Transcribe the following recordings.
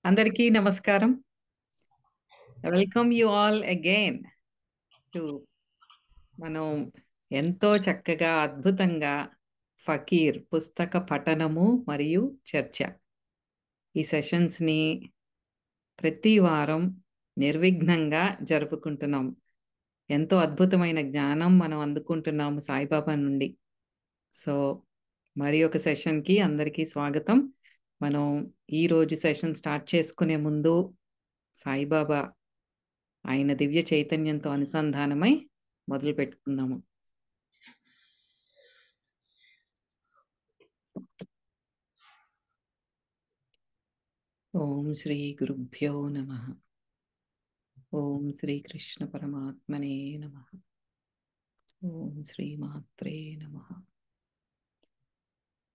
అందరికీ నమస్కారం. Welcome you all again to మనం ఎంతో చక్కగా, అద్భుతంగా 'ఫకీర్' పుస్తక పఠనము మరియు చర్చ. ఈ సెషన్స్‌ని ప్రతి వారం నిర్విఘ్నంగా జరుపుకుంటున్నాం. ఎంతో అద్భుతమైన జ్ఞానం మనం అందుకుంటున్నాము సాయిబాబా నుండి. సో, మరి ఒక సెషన్‌కి అందరికీ స్వాగతం. మనం ఈరోజు సెషన్ స్టార్ట్ చేసుకునే ముందు సాయిబాబా ఆయన దివ్య చైతన్యంతో అనుసంధానమై మొదలుపెట్టుకుందాము. ఓం శ్రీ గురుభ్యో నమః. ఓం శ్రీ కృష్ణ పరమాత్మనే నమః. ఓం శ్రీ మాత్రే నమః.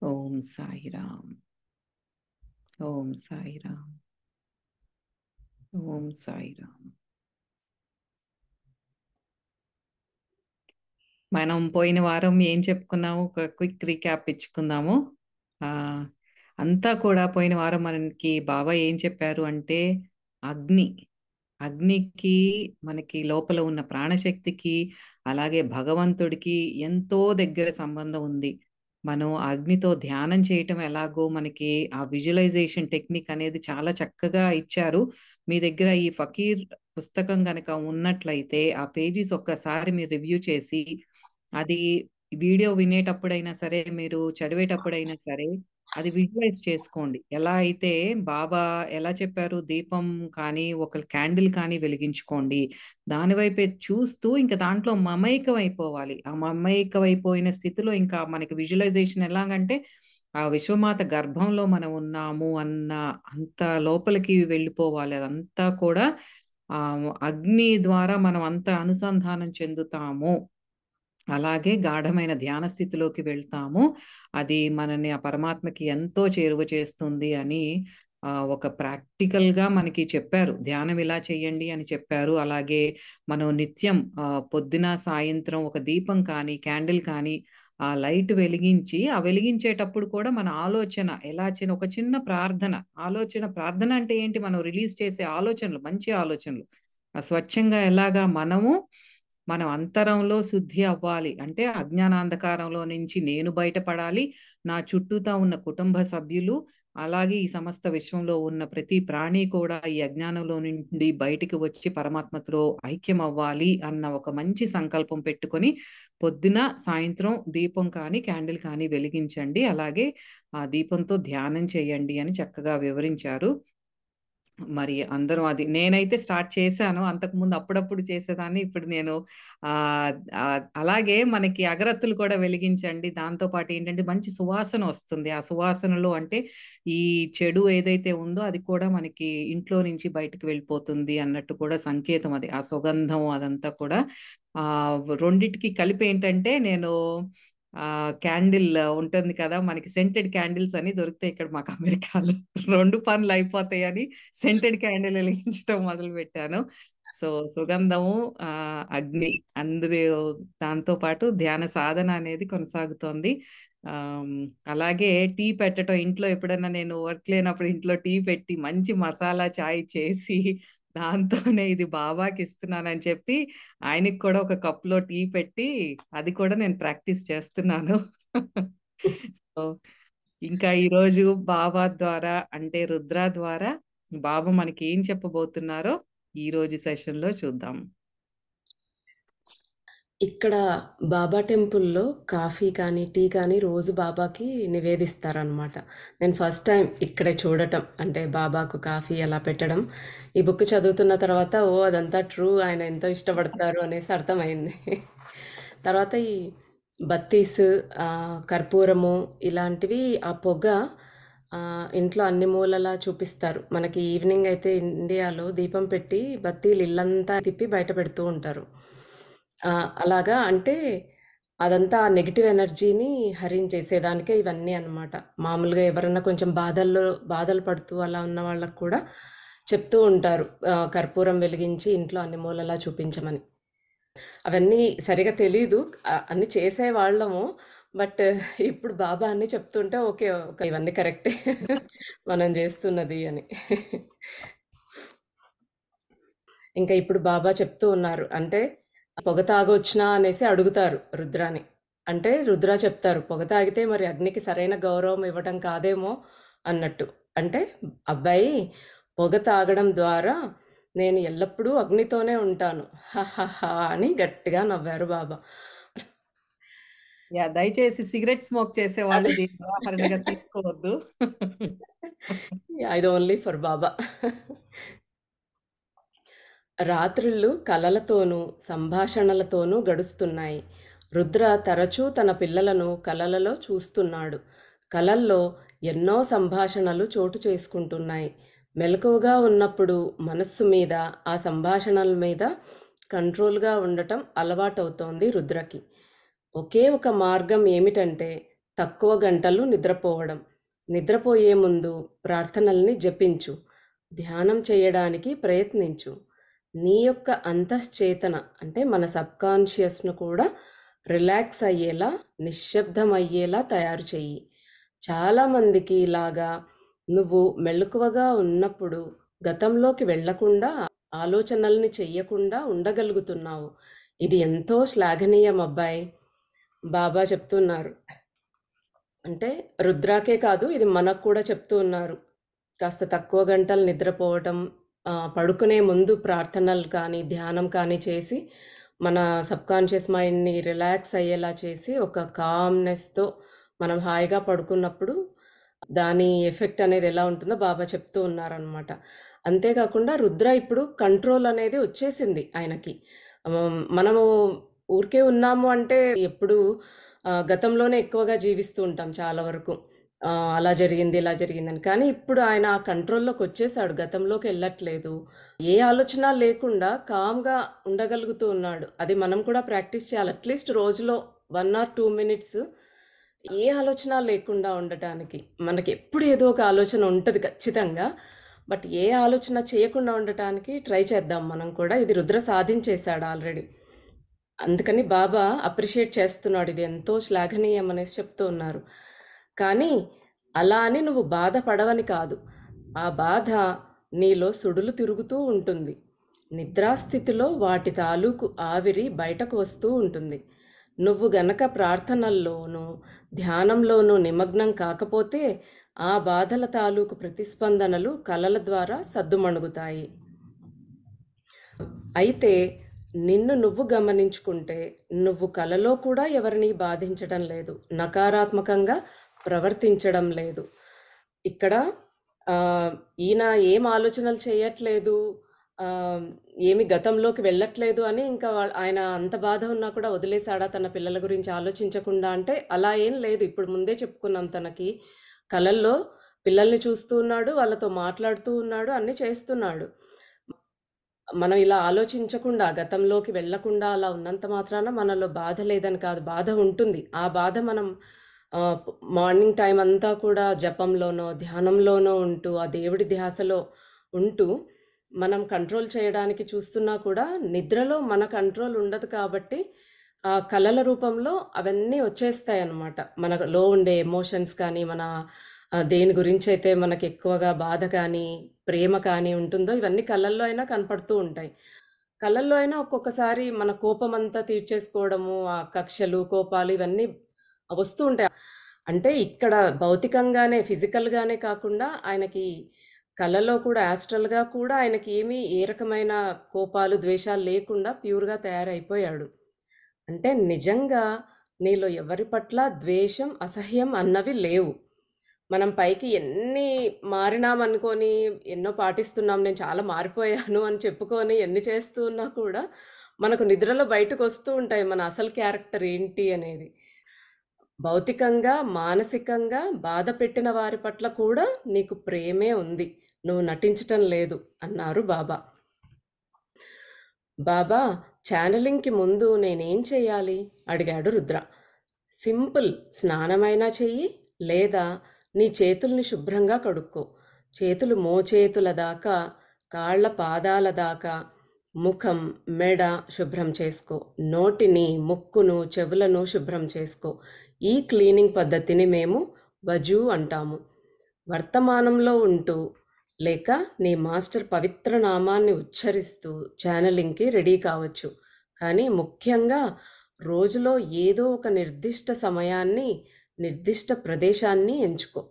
ఓం సాయిరామ్. ఓం సాయిరామ్. ఓం సాయిరామ్. మనం పోయిన వారం ఏం చెప్పుకున్నాము? ఒక క్విక్ రీక్యాప్ ఇచ్చుకుందాము. అంతా కూడా పోయిన వారం మనకి బాబా ఏం చెప్పారు అంటే, అగ్ని అగ్నికి మనకి లోపల ఉన్న ప్రాణశక్తికి, అలాగే భగవంతుడికి ఎంతో దగ్గర సంబంధం ఉంది. మనం అగ్నితో ధ్యానం చేయటం ఎలాగో మనకి ఆ విజువలైజేషన్ టెక్నిక్ అనేది చాలా చక్కగా ఇచ్చారు. మీ దగ్గర ఈ 'ఫకీర్' పుస్తకం గనక ఉన్నట్లయితే, ఆ పేజీస్ ఒక్కసారి మీరు రివ్యూ చేసి, అది వీడియో వినేటప్పుడైనా సరే, మీరు చదివేటప్పుడైనా సరే, అది విజువలైజ్ చేసుకోండి. ఎలా అయితే బాబా ఎలా చెప్పారు, దీపం కానీ, ఒక క్యాండిల్ కానీ వెలిగించుకోండి. దాని వైపే చూస్తూ ఇంక దాంట్లో మమైకం అయిపోవాలి. ఆ మమైకం అయిపోయిన స్థితిలో ఇంకా మనకి విజువలైజేషన్ ఎలాగంటే, ఆ విశ్వమాత గర్భంలో మనం ఉన్నాము అన్న అంత లోపలికి వెళ్ళిపోవాలి. అదంతా కూడా అగ్ని ద్వారా మనం అంత అనుసంధానం చెందుతాము. అలాగే గాఢమైన ధ్యాన స్థితిలోకి వెళ్తాము. అది మనని ఆ పరమాత్మకి ఎంతో చేరువ చేస్తుంది అని ఒక ప్రాక్టికల్‌గా మనకి చెప్పారు. ధ్యానం ఇలా చేయండి అని చెప్పారు. అలాగే మనం నిత్యం పొద్దున, సాయంత్రం ఒక దీపం కానీ, క్యాండిల్ కానీ ఆ లైట్ వెలిగించి, ఆ వెలిగించేటప్పుడు కూడా మన ఆలోచన ఎలా ఒక చిన్న ప్రార్థన. ప్రార్థన అంటే ఏంటి? మనం రిలీజ్ చేసే ఆలోచనలు, మంచి ఆలోచనలు. స్వచ్ఛంగా ఎలాగా మనం అంతరంలో శుద్ధి అవ్వాలి. అంటే అజ్ఞానాంధకారంలో నుంచి నేను బయటపడాలి. నా చుట్టూతా ఉన్న కుటుంబ సభ్యులు, అలాగే ఈ సమస్త విశ్వంలో ఉన్న ప్రతి ప్రాణి కూడా ఈ అజ్ఞానంలో నుండి బయటికి వచ్చి పరమాత్మతో ఐక్యం అవ్వాలి అన్న ఒక మంచి సంకల్పం పెట్టుకొని, పొద్దున, సాయంత్రం దీపం కానీ, క్యాండిల్ కానీ వెలిగించండి. అలాగే ఆ దీపంతో ధ్యానం చేయండి అని చక్కగా వివరించారు. మరి అందరం అది నేనైతే స్టార్ట్ చేశాను. అంతకుముందు అప్పుడప్పుడు చేసేదాన్ని. ఇప్పుడు నేను అలాగే మనకి అగరత్తులు కూడా వెలిగించండి. దాంతో పాటు ఏంటంటే మంచి సువాసన వస్తుంది. ఆ సువాసనలో అంటే ఈ చెడు ఏదైతే ఉందో అది కూడా మనకి ఇంట్లో నుంచి బయటకి వెళ్ళిపోతుంది అన్నట్టు కూడా సంకేతం అది. ఆ సుగంధం అదంతా కూడా రెండిటికి కలిపి ఏంటంటే నేను క్యాండిల్ ఉంటుంది కదా! మనకి సెంటెడ్ క్యాండిల్స్ అని దొరుకుతాయి ఇక్కడ మాకు అమెరికాలో. 2 పనులు అయిపోతాయని సెంటెడ్ క్యాండిల్ వెలిగించడం మొదలుపెట్టాను. సో, సుగంధము, అగ్ని అందరూ దాంతో పాటు ధ్యాన సాధన అనేది కొనసాగుతోంది. అలాగే టీ పెట్టటం ఇంట్లో ఎప్పుడైనా నేను వర్క్ లేనప్పుడు ఇంట్లో టీ పెట్టి మంచి మసాలా చాయ్ చేసి దాంతోనే ఇది బాబాకిస్తున్నానని చెప్పి ఆయనకి కూడా ఒక కప్‌లో టీ పెట్టి అది కూడా నేను ప్రాక్టీస్ చేస్తున్నాను. సో, ఇంకా ఈరోజు బాబా ద్వారా అంటే రుద్ర ద్వారా బాబా మనకి ఏం చెప్పబోతున్నారో ఈరోజు సెషన్‌లో చూద్దాం. ఇక్కడ బాబా టెంపుల్‌లో కాఫీ కానీ, టీ కానీ రోజు బాబాకి నివేదిస్తారనమాట. నేను ఫస్ట్ టైమ్ ఇక్కడే చూడటం. అంటే బాబాకు కాఫీ అలా పెట్టడం. ఈ బుక్ చదువుతున్న తర్వాత ఓహ్! అదంతా ట్రూ. ఆయన ఎంతో ఇష్టపడతారు అనేసి అర్థమైంది. తర్వాత ఈ బత్తీస్, కర్పూరము ఇలాంటివి ఆ పొగ ఇంట్లో అన్ని మూలలా చూపిస్తారు. మనకి ఈవినింగ్ అయితే ఇండియాలో దీపం పెట్టి బత్తీలు ఇల్లంతా తిప్పి బయట పెడుతూ ఉంటారు. అలాగా అంటే అదంతా ఆ నెగెటివ్ ఎనర్జీని హరించేసేదానికే ఇవన్నీ అన్నమాట. మామూలుగా ఎవరన్నా కొంచెం బాధలు పడుతూ అలా ఉన్న వాళ్ళకి కూడా చెప్తూ ఉంటారు. కర్పూరం వెలిగించి ఇంట్లో అన్ని మూలలా చూపించమని. అవన్నీ సరిగ్గా తెలీదు. అన్నీ చేసేవాళ్ళము. బట్ ఇప్పుడు బాబా అన్నీ చెప్తుంటే ఓకే. ఓకే. ఇవన్నీ కరెక్టే. మనం జేస్తున్నది అని. ఇంకా ఇప్పుడు బాబా చెప్తూ ఉన్నారు. అంటే పొగ తాగొచ్చునా అనేసి అడుగుతారు రుద్రాని. అంటే రుద్ర చెప్తారు, "పొగ తాగితే మరి అగ్నికి సరైన గౌరవం ఇవ్వటం కాదేమో" అన్నట్టు. అంటే అబ్బాయి పొగ తాగడం ద్వారా నేను ఎల్లప్పుడూ అగ్నితోనే ఉంటాను. హహహా! అని గట్టిగా నవ్వారు బాబా. యాహ్! దయచేసి సిగరెట్ స్మోక్ చేసేవాళ్ళు అదే. దీన్ని ఉదాహరణగా తీసుకోవద్దు. యాహ్! ఇది ఓన్లీ ఫర్ బాబా. రాత్రిళ్ళు కలలతోనూ, సంభాషణలతోనూ గడుస్తున్నాయి. రుద్ర తరచూ తన పిల్లలను కలలలో చూస్తున్నాడు. కలల్లో ఎన్నో సంభాషణలు చోటు చేసుకుంటున్నాయి. మెలకువగా ఉన్నప్పుడు మనస్సు మీద, ఆ సంభాషణల మీద కంట్రోల్‌గా ఉండటం అలవాటవుతోంది రుద్రకి. ఒకే ఒక మార్గం ఏమిటంటే తక్కువ గంటలు నిద్రపోవడం. నిద్రపోయే ముందు ప్రార్థనల్ని జపించు. ధ్యానం చేయడానికి ప్రయత్నించు. నీ యొక్క అంతశ్చేతన అంటే మన సబ్‌కాన్షియస్‌ను కూడా రిలాక్స్ అయ్యేలా, నిశ్శబ్దం అయ్యేలా తయారు చెయ్యి. చాలామందికి ఇలాగా నువ్వు మెలకువగా ఉన్నప్పుడు గతంలోకి వెళ్ళకుండా, ఆలోచనల్ని చెయ్యకుండా ఉండగలుగుతున్నావు. ఇది ఎంతో శ్లాఘనీయం అబ్బాయ్. బాబా చెప్తున్నారు. అంటే రుద్రాకే కాదు, ఇది మనకు కూడా చెప్తూ ఉన్నారు. కాస్త తక్కువ గంటలు నిద్రపోవటం, పడుకునే ముందు ప్రార్థనలు కానీ, ధ్యానం కానీ చేసి, మన సబ్‌కాన్షియస్ మైండ్‌ని రిలాక్స్ అయ్యేలా చేసి, ఒక కామ్‌నెస్‌తో మనం హాయిగా పడుకున్నప్పుడు, దాని ఎఫెక్ట్ అనేది ఎలా ఉంటుందో బాబా చెప్తూ ఉన్నారనమాట. అంతే కాకుండా రుద్ర ఇప్పుడు కంట్రోల్ అనేది వచ్చేసింది ఆయనకి. మనము ఊరికే ఉన్నాము అంటే ఎప్పుడూ గతంలోనే ఎక్కువగా జీవిస్తూ ఉంటాం చాలా వరకు. అలా జరిగింది, ఇలా జరిగిందని. కానీ ఇప్పుడు ఆయన ఆ కంట్రోల్‌లోకొచ్చేసాడు. గతంలోకెళ్ళట్లేదు. ఏ ఆలోచన లేకుండా కామ్‌గా ఉండగలుగుతూ ఉన్నాడు. అది మనం కూడా ప్రాక్టీస్ చేయాలి. అట్‌లీస్ట్ రోజులో 1 ఆర్ 2 మినిట్స్ ఏ ఆలోచన లేకుండా ఉండటానికి. మనకెప్పుడు ఏదో ఒక ఆలోచన ఉంటది ఖచ్చితంగా. బట్ ఏ ఆలోచన చేయకుండా ఉండటానికి ట్రై చేద్దాం మనం కూడా. ఇది రుద్ర సాధించేసాడు ఆల్రెడీ. అందుకని బాబా అప్రిషియేట్ చేస్తున్నాడు. ఇది ఎంతో శ్లాఘనీయం అనేసి చెప్తూ ఉన్నారు. కానీ అలా అని నువ్వు బాధపడవని కాదు. ఆ బాధ నీలో సుడులు తిరుగుతూ ఉంటుంది. నిద్రాస్థితిలో వాటి తాలూకు ఆవిరి బయటకు వస్తూ ఉంటుంది. నువ్వు గనక ప్రార్థనల్లోనూ, ధ్యానంలోనూ నిమగ్నం కాకపోతే ఆ బాధల తాలూకు ప్రతిస్పందనలు కలల ద్వారా సద్దుమణుగుతాయి. అయితే నిన్ను నువ్వు గమనించుకుంటే నువ్వు కలలో కూడా ఎవరిని బాధించడం లేదు. నకారాత్మకంగా ప్రవర్తించడం లేదు. ఇక్కడ ఈయన ఏం ఆలోచనలు చేయట్లేదు, ఆహ్, ఏమి గతంలోకి వెళ్ళట్లేదు అని ఇంకా ఆయన అంత బాధ ఉన్నా కూడా వదిలేసాడా తన పిల్లల గురించి ఆలోచించకుండా అంటే, అలా ఏం లేదు. ఇప్పుడు ముందే చెప్పుకున్నాం తనకి కలల్లో పిల్లల్ని చూస్తూ ఉన్నాడు, వాళ్ళతో మాట్లాడుతూ ఉన్నాడు, అన్నీ చేస్తున్నాడు. మనం ఇలా ఆలోచించకుండా, గతంలోకి వెళ్ళకుండా అలా ఉన్నంత మాత్రాన మనలో బాధ లేదని కాదు. బాధ ఉంటుంది. ఆ బాధ మనం ఆహ్, ప్ మార్నింగ్ టైమ్ అంతా కూడా జపంలోనో, ధ్యానంలోనో ఉంటూ, ఆ దేవుడి ధ్యాసలో ఉంటూ, మనం కంట్రోల్ చేయడానికి చూస్తున్నా కూడా నిద్రలో మన కంట్రోల్ ఉండదు కాబట్టి, ఆ కలల రూపంలో అవన్నీ వచ్చేస్తాయన్నమాట. మనలో ఉండే ఎమోషన్స్ కానీ, మన దేని గురించైతే మనకెక్కువగా బాధ కానీ, ప్రేమ కానీ ఉంటుందో ఇవన్నీ కళ్ళల్లో అయినా కనపడుతూ ఉంటాయి. కళ్ళల్లో అయినా ఒక్కొక్కసారి మన కోపమంతా తీర్చేసుకోవడము, ఆ కక్షలు, కోపాలు ఇవన్నీ వస్తూ ఉంటాయి. అంటే ఇక్కడ భౌతికంగానే, ఫిజికల్‌గానే కాకుండా ఆయనకి కలలో కూడా యాస్ట్రల్‌గా కూడా ఆయనకి ఏ రకమైన కోపాలు, ద్వేషాలు లేకుండా ప్యూర్‌గా తయారైపోయాడు. అంటే నిజంగా నీలో ఎవరి పట్ల ద్వేషం, అసహ్యం అన్నవి లేవు. మనం పైకి ఎన్ని మారినామనుకోని, ఎన్నో పాటిస్తున్నాం, నేను చాలా మారిపోయాను అని చెప్పుకొని ఎన్ని చేస్తూ ఉన్నా కూడా, మనకు నిద్రలో బయటకొస్తూ ఉంటాయి మన అసలు క్యారెక్టర్ ఏంటి అనేది. భౌతికంగా, మానసికంగా బాధ పెట్టిన వారి పట్ల కూడా నీకు ప్రేమే ఉంది. నువ్వు నటించటం లేదు అన్నారు బాబా. బాబా, ఛానలింగ్‌కి ముందు నేనేం చేయాలి? అడిగాడు రుద్ర. సింపుల్. స్నానమైనా చెయ్యి, లేదా నీ చేతుల్ని శుభ్రంగా కడుక్కో. చేతులు మోచేతుల దాకా, కాళ్ళ పాదాల దాకా ముఖం, మెడ శుభ్రం చేసుకో. నోటిని, ముక్కును, చెవులను శుభ్రం చేసుకో. ఈ క్లీనింగ్ పద్ధతిని మేము వజూ అంటాము. వర్తమానంలో ఉంటూ లేక నీ మాస్టర్ పవిత్ర నామాన్ని ఉచ్చరిస్తూ ఛానలింగ్‌కి రెడీ కావచ్చు. కానీ ముఖ్యంగా రోజులో ఏదో ఒక నిర్దిష్ట సమయాన్ని, నిర్దిష్ట ప్రదేశాన్ని ఎంచుకో.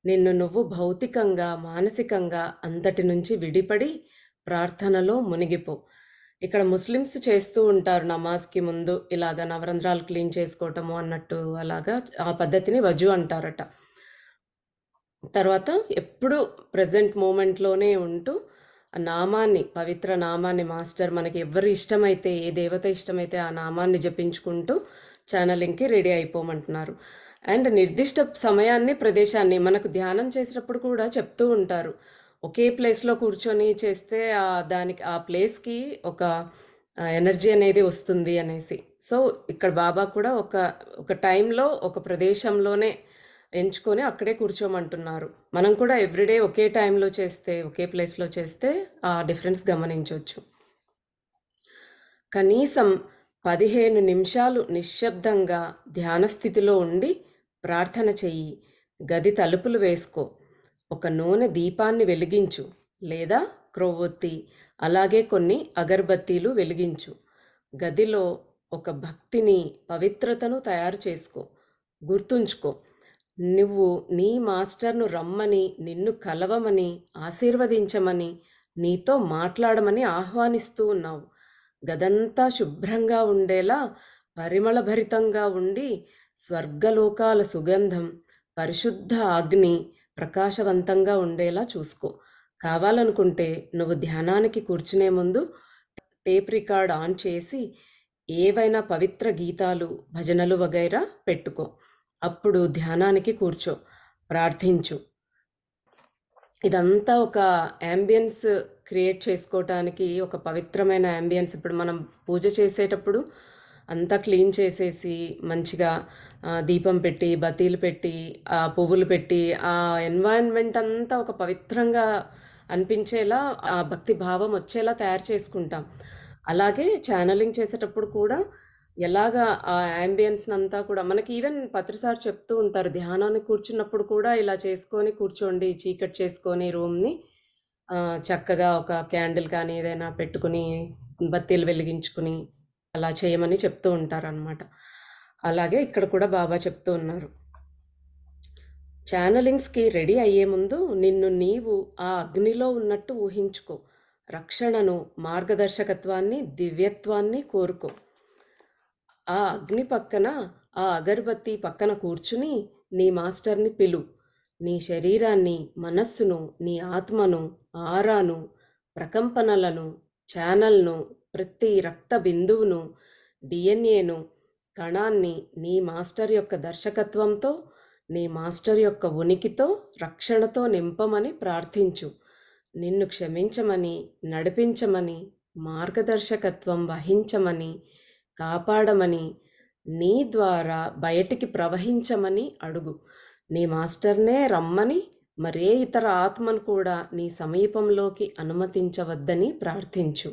నిన్ను నువ్వు భౌతికంగా, మానసికంగా అంతటి నుంచి విడిపడి ప్రార్థనలో మునిగిపో. ఇక్కడ ముస్లిమ్స్ చేస్తూ ఉంటారు నమాజ్‌కి ముందు ఇలాగ నవరంధ్రాలు క్లీన్ చేసుకోవటము అన్నట్టు అలాగా ఆ పద్ధతిని వజూ అంటారట. తర్వాత ఎప్పుడూ ప్రెజెంట్ మూమెంట్‌లోనే ఉంటూ ఆ నామాన్ని, పవిత్ర నామాన్ని మాస్టర్ మనకి ఎవరు ఇష్టమైతే, ఏ దేవత ఇష్టమైతే ఆ నామాన్ని జపించుకుంటూ ఛానలింగ్‌కి రెడీ అయిపోమంటున్నారు. అండ్ నిర్దిష్ట సమయాన్ని, ప్రదేశాన్ని మనకు ధ్యానం చేసేటప్పుడు కూడా చెప్తూ ఉంటారు. ఒకే ప్లేస్‌లో కూర్చొని చేస్తే దానికి ఆ ప్లేస్‌కి ఒక ఎనర్జీ అనేది వస్తుంది అనేసి. సో, ఇక్కడ బాబా కూడా ఒక టైంలో, ఒక ప్రదేశంలోనే ఎంచుకొని అక్కడే కూర్చోమంటున్నారు. మనం కూడా ఎవ్రీడే ఒకే టైంలో చేస్తే, ఒకే ప్లేస్‌లో చేస్తే ఆ డిఫరెన్స్ గమనించొచ్చు. కనీసం 15 నిమిషాలు నిశ్శబ్దంగా ధ్యాన స్థితిలో ఉండి ప్రార్థన చెయ్యి. గది తలుపులు వేసుకో. ఒక నూనె దీపాన్ని వెలిగించు లేదా క్రొవ్వొత్తి, అలాగే కొన్ని అగరబత్తీలు వెలిగించు. గదిలో ఒక భక్తిని, పవిత్రతను తయారు చేసుకో. గుర్తుంచుకో, నువ్వు నీ మాస్టర్‌ను రమ్మని, నిన్ను కలవమని, ఆశీర్వదించమని, నీతో మాట్లాడమని ఆహ్వానిస్తూ ఉన్నావు. గదంతా శుభ్రంగా ఉండేలా, పరిమళభరితంగా ఉండి, స్వర్గలోకాల సుగంధం, పరిశుద్ధ అగ్ని ప్రకాశవంతంగా ఉండేలా చూసుకో. కావాలనుకుంటే నువ్వు ధ్యానానికి కూర్చునే ముందు టేప్ రికార్డ్ ఆన్ చేసి ఏవైనా పవిత్ర గీతాలు, భజనలు వగైరా పెట్టుకో. అప్పుడు ధ్యానానికి కూర్చో, ప్రార్థించు. ఇదంతా ఒక యాంబియన్స్ క్రియేట్ చేసుకోవటానికి, ఒక పవిత్రమైన యాంబియన్స్. ఇప్పుడు మనం పూజ చేసేటప్పుడు అంతా క్లీన్ చేసేసి మంచిగా దీపం పెట్టి, బతీలు పెట్టి, పువ్వులు పెట్టి, ఆ ఎన్వైరన్మెంట్ అంతా ఒక పవిత్రంగా అనిపించేలా, ఆ భక్తి భావం వచ్చేలా తయారు చేసుకుంటాం. అలాగే ఛానలింగ్ చేసేటప్పుడు కూడా ఎలాగా ఆ యాంబియన్స్‌నంతా కూడా మనకి ఈవెన్ పత్రిసార్ చెప్తూ ఉంటారు. ధ్యానానికి కూర్చున్నప్పుడు కూడా ఇలా చేసుకొని కూర్చోండి. చీకటి చేసుకొని రూమ్‌ని చక్కగా ఒక క్యాండిల్ కానీ ఏదైనా పెట్టుకొని, బత్తీలు వెలిగించుకొని అలా చేయమని చెప్తూ ఉంటారనమాట. అలాగే ఇక్కడ కూడా బాబా చెప్తూ ఉన్నారు. ఛానలింగ్స్‌కి రెడీ అయ్యే ముందు నిన్ను నీవు ఆ అగ్నిలో ఉన్నట్టు ఊహించుకో. రక్షణను, మార్గదర్శకత్వాన్ని, దివ్యత్వాన్ని కోరుకో. ఆ అగ్ని పక్కన, ఆ అగరబత్తి పక్కన కూర్చుని నీ మాస్టర్‌ని పిలు. నీ శరీరాన్ని, మనస్సును, నీ ఆత్మను, ఆరాను, ప్రకంపనలను, ఛానల్‌ను, ప్రతి రక్త బిందువును, డిఎన్ఏను, కణాన్ని నీ మాస్టర్ యొక్క దర్శకత్వంతో, నీ మాస్టర్ యొక్క ఉనికితో, రక్షణతో నింపమని ప్రార్థించు. నిన్ను క్షమించమని, నడిపించమని, మార్గదర్శకత్వం వహించమని, కాపాడమని, నీ ద్వారా బయటికి ప్రవహించమని అడుగు. నీ మాస్టర్నే రమ్మని, మరే ఇతర ఆత్మను కూడా నీ సమీపంలోకి అనుమతించవద్దని ప్రార్థించు.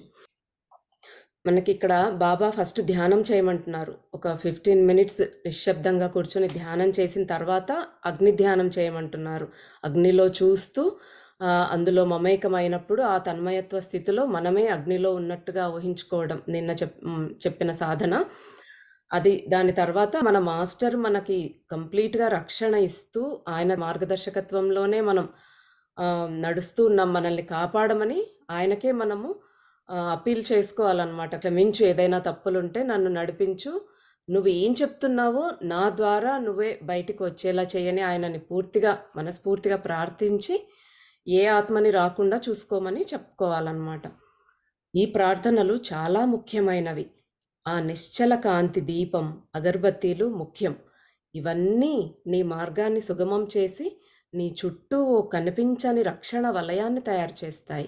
మనకిక్కడ బాబా ఫస్ట్ ధ్యానం చేయమంటున్నారు. ఒక 15 మినిట్స్ నిశ్శబ్దంగా కూర్చొని ధ్యానం చేసిన తర్వాత అగ్ని ధ్యానం చేయమంటున్నారు. అగ్నిలో చూస్తూ అందులో మమేకమైనప్పుడు ఆ తన్మయత్వ స్థితిలో మనమే అగ్నిలో ఉన్నట్టుగా ఊహించుకోవడం నిన్న చెప్పిన సాధన. దాని తర్వాత మన మాస్టర్ మనకి కంప్లీట్‌గా రక్షణ ఇస్తూ, ఆయన మార్గదర్శకత్వంలోనే మనం నడుస్తూ ఉన్నాం. మనల్ని కాపాడమని ఆయనకే మనము అప్పీల్ చేసుకోవాలనమాట. క్షమించు, ఏదైనా తప్పులుంటే నన్ను నడిపించు. నువ్వు ఏం చెప్తున్నావో నా ద్వారా నువ్వే బయటికి వచ్చేలా చేయని ఆయనని పూర్తిగా, మనస్ఫూర్తిగా ప్రార్థించి ఏ ఆత్మని రాకుండా చూసుకోమని చెప్పుకోవాలన్నమాట. ఈ ప్రార్థనలు చాలా ముఖ్యమైనవి. ఆ నిశ్చల కాంతి దీపం, అగరబత్తీలు ముఖ్యం. ఇవన్నీ నీ మార్గాన్ని సుగమం చేసి నీ చుట్టూ ఓ కనిపించని రక్షణ వలయాన్ని తయారు చేస్తాయి.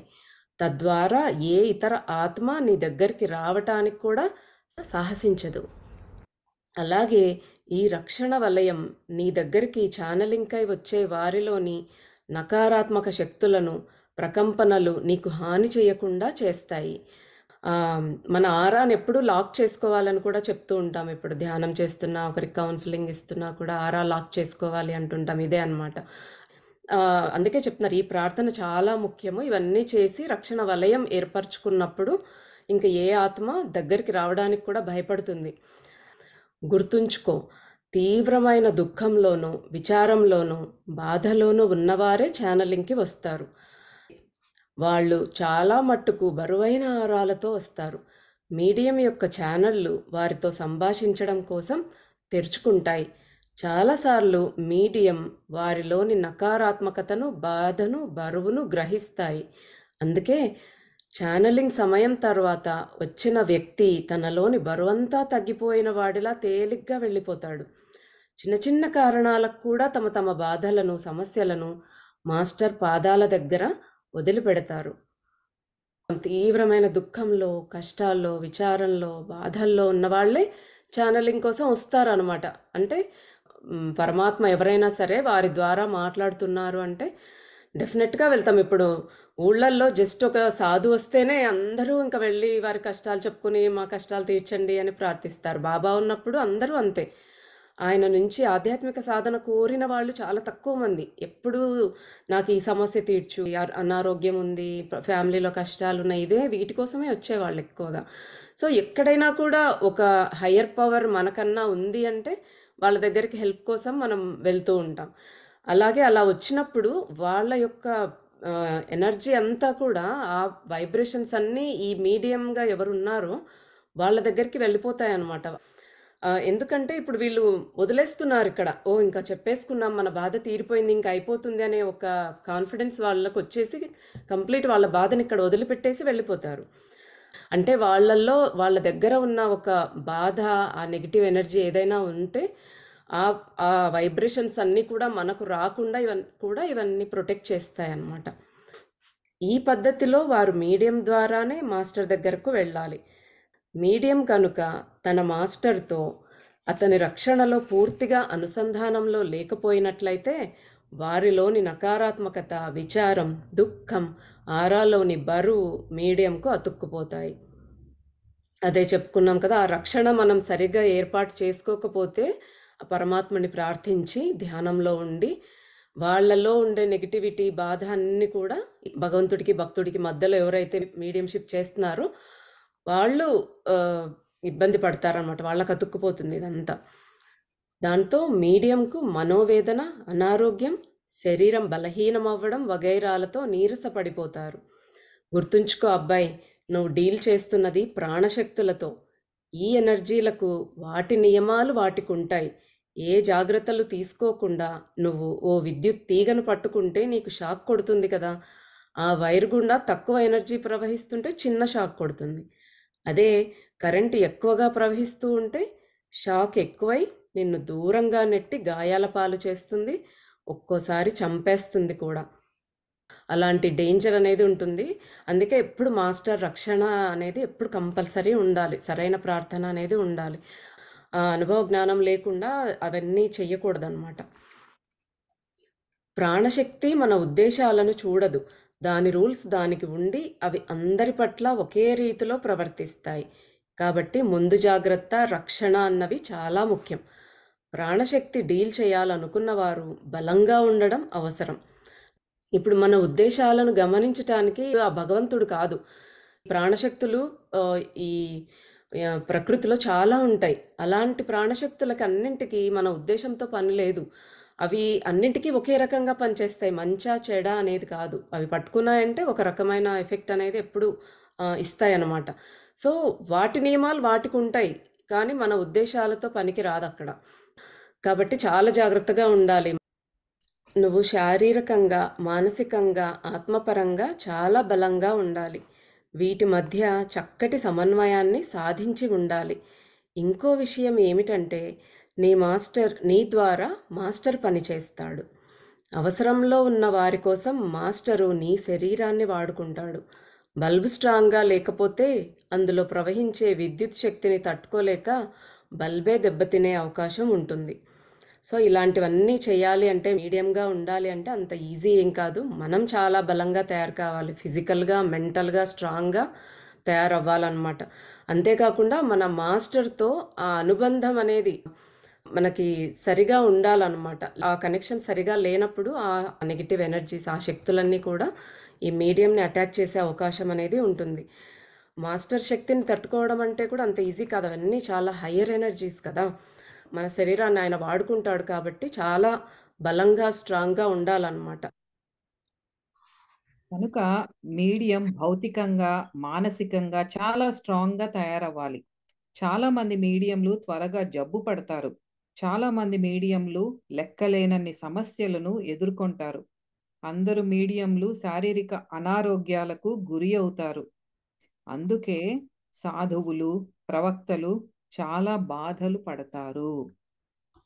తద్వారా ఏ ఇతర ఆత్మ నీ దగ్గరికి రావటానికి కూడా సాహసించదు. అలాగే ఈ రక్షణ వలయం నీ దగ్గరికి ఛానలింగ్‌కై వచ్చే వారిలోని నకారాత్మక శక్తులను, ప్రకంపనలు నీకు హాని చేయకుండా చేస్తాయి. మన ఆరాని ఎప్పుడూ లాక్ చేసుకోవాలని కూడా చెప్తూ ఉంటాం. ఇప్పుడు ధ్యానం చేస్తున్నా, ఒకరికి కౌన్సెలింగ్ ఇస్తున్నా కూడా ఆరా లాక్ చేసుకోవాలి అంటుంటాం. ఇదే అన్నమాట. అందుకే చెప్తున్నారు ఈ ప్రార్థన చాలా ముఖ్యము. ఇవన్నీ చేసి రక్షణ వలయం ఏర్పరచుకున్నప్పుడు ఇంక ఏ ఆత్మ దగ్గరికి రావడానికి కూడా భయపడుతుంది. గుర్తుంచుకో, తీవ్రమైన దుఃఖంలోనూ, విచారంలోనూ, బాధలోనూ ఉన్నవారే ఛానలింగ్‌కి వస్తారు. వాళ్ళు చాలా మట్టుకు బరువైన ఆరాలతో వస్తారు. మీడియం యొక్క ఛానళ్ళు వారితో సంభాషించడం కోసం తెరుచుకుంటాయి. చాలాసార్లు మీడియం వారిలోని నకారాత్మకతను, బాధను, బరువును గ్రహిస్తాయి. అందుకే ఛానలింగ్ సమయం తర్వాత వచ్చిన వ్యక్తి తనలోని బరువంతా తగ్గిపోయిన వాడిలా తేలిగ్గా వెళ్ళిపోతాడు. చిన్న చిన్న కారణాలకు కూడా తమ తమ బాధలను, సమస్యలను మాస్టర్ పాదాల దగ్గర వదిలిపెడతారు. తీవ్రమైన దుఃఖంలో, కష్టాల్లో, విచారంలో, బాధల్లో ఉన్నవాళ్ళే ఛానలింగ్ కోసం వస్తారనమాట. అంటే పరమాత్మ ఎవరైనా సరే వారి ద్వారా మాట్లాడుతున్నారు అంటే డెఫినెట్‌గా వెళ్తాం. ఇప్పుడు ఊళ్ళల్లో జస్ట్ ఒక సాధు వస్తేనే అందరూ ఇంక వెళ్ళి వారి కష్టాలు చెప్పుకొని, మా కష్టాలు తీర్చండి అని ప్రార్థిస్తారు. బాబా ఉన్నప్పుడు అందరూ అంతే. ఆయన నుంచి ఆధ్యాత్మిక సాధన కోరిన వాళ్ళు చాలా తక్కువ మంది. ఎప్పుడూ నాకు ఈ సమస్య తీర్చు, అనారోగ్యం ఉంది, ఫ్యామిలీలో కష్టాలున్నాయి, ఇవే వీటి కోసమే వచ్చేవాళ్ళు ఎక్కువగా. సో, ఎక్కడైనా కూడా ఒక హయ్యర్ పవర్ మనకన్నా ఉంది అంటే వాళ్ళ దగ్గరికి హెల్ప్ కోసం మనం వెళ్తూ ఉంటాం. అలాగే అలా వచ్చినప్పుడు వాళ్ళ యొక్క ఎనర్జీ అంతా కూడా ఆ వైబ్రేషన్స్ అన్నీ ఈ మీడియంగా ఎవరున్నారో వాళ్ళ దగ్గరికి వెళ్ళిపోతాయన్నమాట. ఎందుకంటే ఇప్పుడు వీళ్ళు వదిలేస్తున్నారిక్కడ. ఓహ్! ఇంకా చెప్పేసుకున్నాం, మన బాధ తీరిపోయింది, ఇంక అయిపోతుంది అనే ఒక కాన్ఫిడెన్స్ వాళ్ళకొచ్చేసి కంప్లీట్ వాళ్ళ బాధని ఇక్కడ వదిలిపెట్టేసి వెళ్ళిపోతారు. అంటే వాళ్ళల్లో వాళ్ళ దగ్గర ఉన్న ఒక బాధ, ఆ నెగెటివ్ ఎనర్జీ ఏదైనా ఉంటే ఆ వైబ్రేషన్స్ అన్నీ కూడా మనకు రాకుండా ఇవన్నీ ప్రొటెక్ట్ చేస్తాయన్నమాట. ఈ పద్ధతిలో వారు మీడియం ద్వారానే మాస్టర్ దగ్గరకు వెళ్ళాలి. మీడియం కనుక తన మాస్టర్‌తో అతని రక్షణలో పూర్తిగా అనుసంధానంలో లేకపోయినట్లయితే వారిలోని నకారాత్మకత, విచారం, దుఃఖం, ఆరాలోని బరువు మీడియంకు అతుక్కుపోతాయి. అదే చెప్పుకున్నాం కదా! ఆ రక్షణ మనం సరిగ్గా ఏర్పాటు చేసుకోకపోతే ఆ పరమాత్మని ప్రార్థించి ధ్యానంలో ఉండి వాళ్ళలో ఉండే నెగటివిటీ, బాధ అన్నీ కూడా భగవంతుడికి, భక్తుడికి మధ్యలో ఎవరైతే మీడియంషిప్ చేస్తున్నారో వాళ్ళు ఇబ్బంది పడతారనమాట. వాళ్ళకి అతుక్కుపోతుంది ఇదంతా. దాంతో మీడియంకు మనోవేదన, అనారోగ్యం, శరీరం బలహీనమవ్వడం వగైరాలతో నీరసపడిపోతారు. గుర్తుంచుకో అబ్బాయి, నువ్వు డీల్ చేస్తున్నది ప్రాణశక్తులతో. ఈ ఎనర్జీలకు వాటి నియమాలు వాటికుంటాయి. ఏ జాగ్రత్తలు తీసుకోకుండా నువ్వు ఓ విద్యుత్ తీగను పట్టుకుంటే నీకు షాక్ కొడుతుంది కదా! ఆ వైర్ గుండా తక్కువ ఎనర్జీ ప్రవహిస్తుంటే చిన్న షాక్ కొడుతుంది. అదే కరెంట్ ఎక్కువగా ప్రవహిస్తూ ఉంటే షాక్ ఎక్కువై నిన్ను దూరంగా నెట్టి గాయాల పాలు చేస్తుంది. ఒక్కోసారి చంపేస్తుంది కూడా. అలాంటి డేంజర్ అనేది ఉంటుంది. అందుకే ఎప్పుడు మాస్టర్ రక్షణ అనేది ఎప్పుడు కంపల్సరీ ఉండాలి. సరైన ప్రార్థన అనేది ఉండాలి. అనుభవ జ్ఞానం లేకుండా అవన్నీ చెయ్యకూడదనమాట. ప్రాణశక్తి మన ఉద్దేశాలను చూడదు. దాని రూల్స్ దానికి ఉండి అవి అందరి పట్ల ఒకే రీతిలో ప్రవర్తిస్తాయి. కాబట్టి ముందు జాగ్రత్త, రక్షణ అన్నవి చాలా ముఖ్యం. ప్రాణశక్తి డీల్ చేయాలనుకున్న వారు బలంగా ఉండడం అవసరం. ఇప్పుడు మన ఉద్దేశాలను గమనించటానికి ఆ భగవంతుడు కాదు. ప్రాణశక్తులు ఈ ప్రకృతిలో చాలా ఉంటాయి. అలాంటి ప్రాణశక్తులకి అన్నింటికి మన ఉద్దేశంతో పని లేదు. అవి అన్నింటికీ ఒకే రకంగా పనిచేస్తాయి. మంచా, చెడా అనేది కాదు. అవి పట్టుకున్నాయంటే ఒక రకమైన ఎఫెక్ట్ అనేది ఎప్పుడూ ఇస్తాయన్నమాట. సో, వాటి నియమాలు వాటికుంటాయి. కానీ మన ఉద్దేశాలతో పనికి రాదక్కడ. కాబట్టి చాలా జాగ్రత్తగా ఉండాలి. నువ్వు శారీరకంగా, మానసికంగా, ఆత్మపరంగా చాలా బలంగా ఉండాలి. వీటి మధ్య చక్కటి సమన్వయాన్ని సాధించి ఉండాలి. ఇంకో విషయం ఏమిటంటే నీ మాస్టర్ నీ ద్వారా మాస్టర్ పనిచేస్తాడు. అవసరంలో ఉన్న వారి కోసం మాస్టరు నీ శరీరాన్ని వాడుకుంటాడు. బల్బు స్ట్రాంగ్గా లేకపోతే అందులో ప్రవహించే విద్యుత్ శక్తిని తట్టుకోలేక బల్బే దెబ్బతినే అవకాశం ఉంటుంది. సో, ఇలాంటివన్నీ చేయాలి అంటే మీడియంగా ఉండాలి అంటే అంత ఈజీ ఏం కాదు. మనం చాలా బలంగా తయారు కావాలి. ఫిజికల్‌గా, మెంటల్‌గా స్ట్రాంగ్‌గా తయారవ్వాలనమాట. అంతేకాకుండా మన మాస్టర్‌తో ఆ అనుబంధం అనేది మనకి సరిగా ఉండాలనమాట. ఆ కనెక్షన్ సరిగా లేనప్పుడు ఆ నెగెటివ్ ఎనర్జీస్, ఆ శక్తులన్నీ కూడా ఈ మీడియంని అటాక్ చేసే అవకాశం అనేది ఉంటుంది. మాస్టర్ శక్తిని తట్టుకోవడం అంటే కూడా అంత ఈజీ కాదు. అవన్నీ చాలా హయ్యర్ ఎనర్జీస్ కదా! మన శరీరాన్ని ఆయన వాడుకుంటాడు కాబట్టి చాలా బలంగా, స్ట్రాంగ్‌గా ఉండాలనమాట. కనుక మీడియం భౌతికంగా, మానసికంగా చాలా స్ట్రాంగ్‌గా తయారవ్వాలి. చాలా మంది మీడియంలు త్వరగా జబ్బు పడతారు. చాలా మంది మీడియంలు లెక్కలేనన్ని సమస్యలను ఎదుర్కొంటారు. అందరు మీడియంలు శారీరక అనారోగ్యాలకు గురి అవుతారు. అందుకే సాధువులు, ప్రవక్తలు చాలా బాధలు పడతారు.